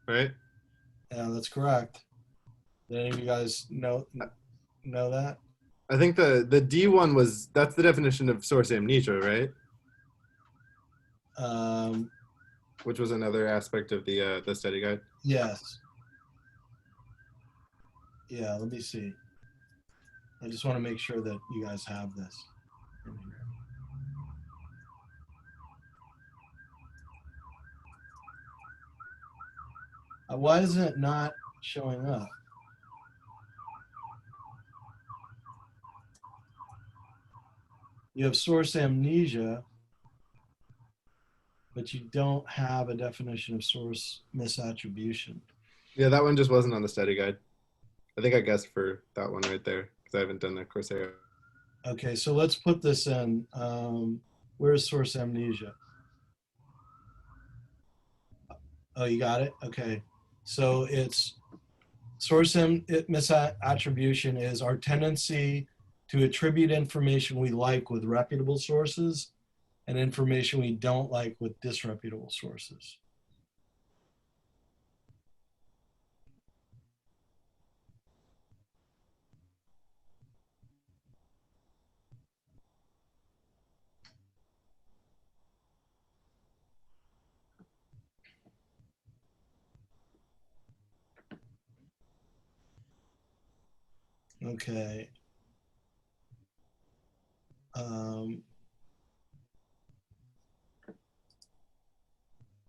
Right? Yeah, that's correct. Did any of you guys know that? I think the D one that's the definition of source amnesia, right? Which was another aspect of the study guide. Yes. Yeah, let me see. I just want to make sure that you guys have this in here. Why is it not showing up? You have source amnesia, but you don't have a definition of source misattribution. Yeah, that one just wasn't on the study guide. I think I guessed for that one right there because I haven't done the Coursera. Okay, so let's put this in. Where's source amnesia? Oh, you got it? Okay. So it's source misattribution is our tendency to attribute information we like with reputable sources and information we don't like with disreputable sources. Okay.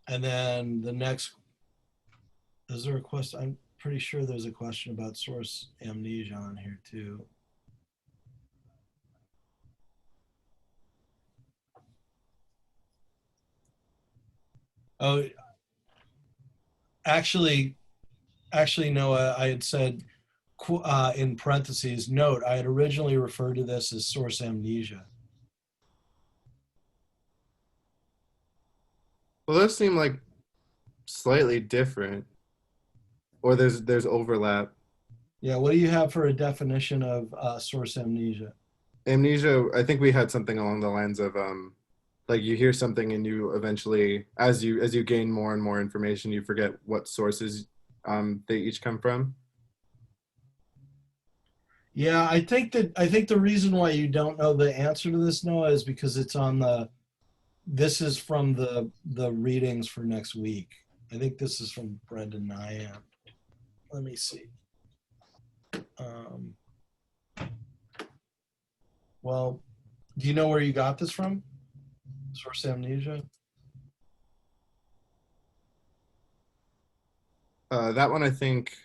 And then the next, is there a question? I'm pretty sure there's a question about source amnesia on here too. Oh, actually, Noah, I had said in parentheses, note, I had originally referred to this as source amnesia. Well, those seem like slightly different, or there's overlap. Yeah, what do you have for a definition of source amnesia? Amnesia, I think we had something along the lines of like you hear something and you eventually, as you gain more and more information, you forget what sources they each come from. Yeah, I think the reason why you don't know the answer to this, Noah, is because it's on this is from the readings for next week. I think this is from Brendan Nyam. Let me see. Well, do you know where you got this from? Source amnesia? That one, I think.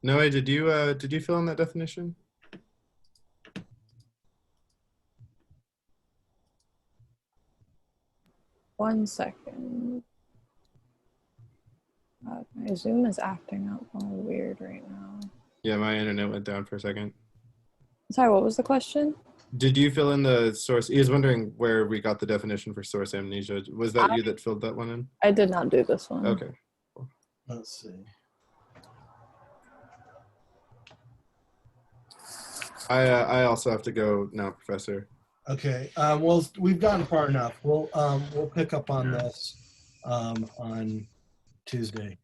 Noah, did you fill in that definition? One second. My Zoom is acting up all weird right now. Yeah, my internet went down for a second. Sorry, what was the question? Did you fill in the source? He was wondering where we got the definition for source amnesia. Was that you that filled that one in? I did not do this one. Okay. Let's see. I also have to go now, Professor. Okay. Well, we've gotten far enough. We'll pick up on this on Tuesday.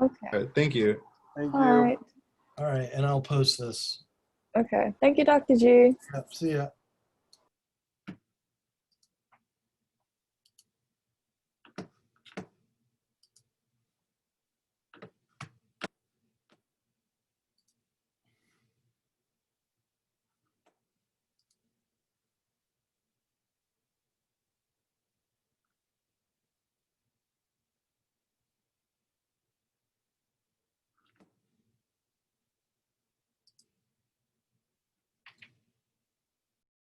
Okay. All right, thank you. Thank All you. right. All right, and I'll post this. Okay. Thank you, Dr. G. Yep, see ya.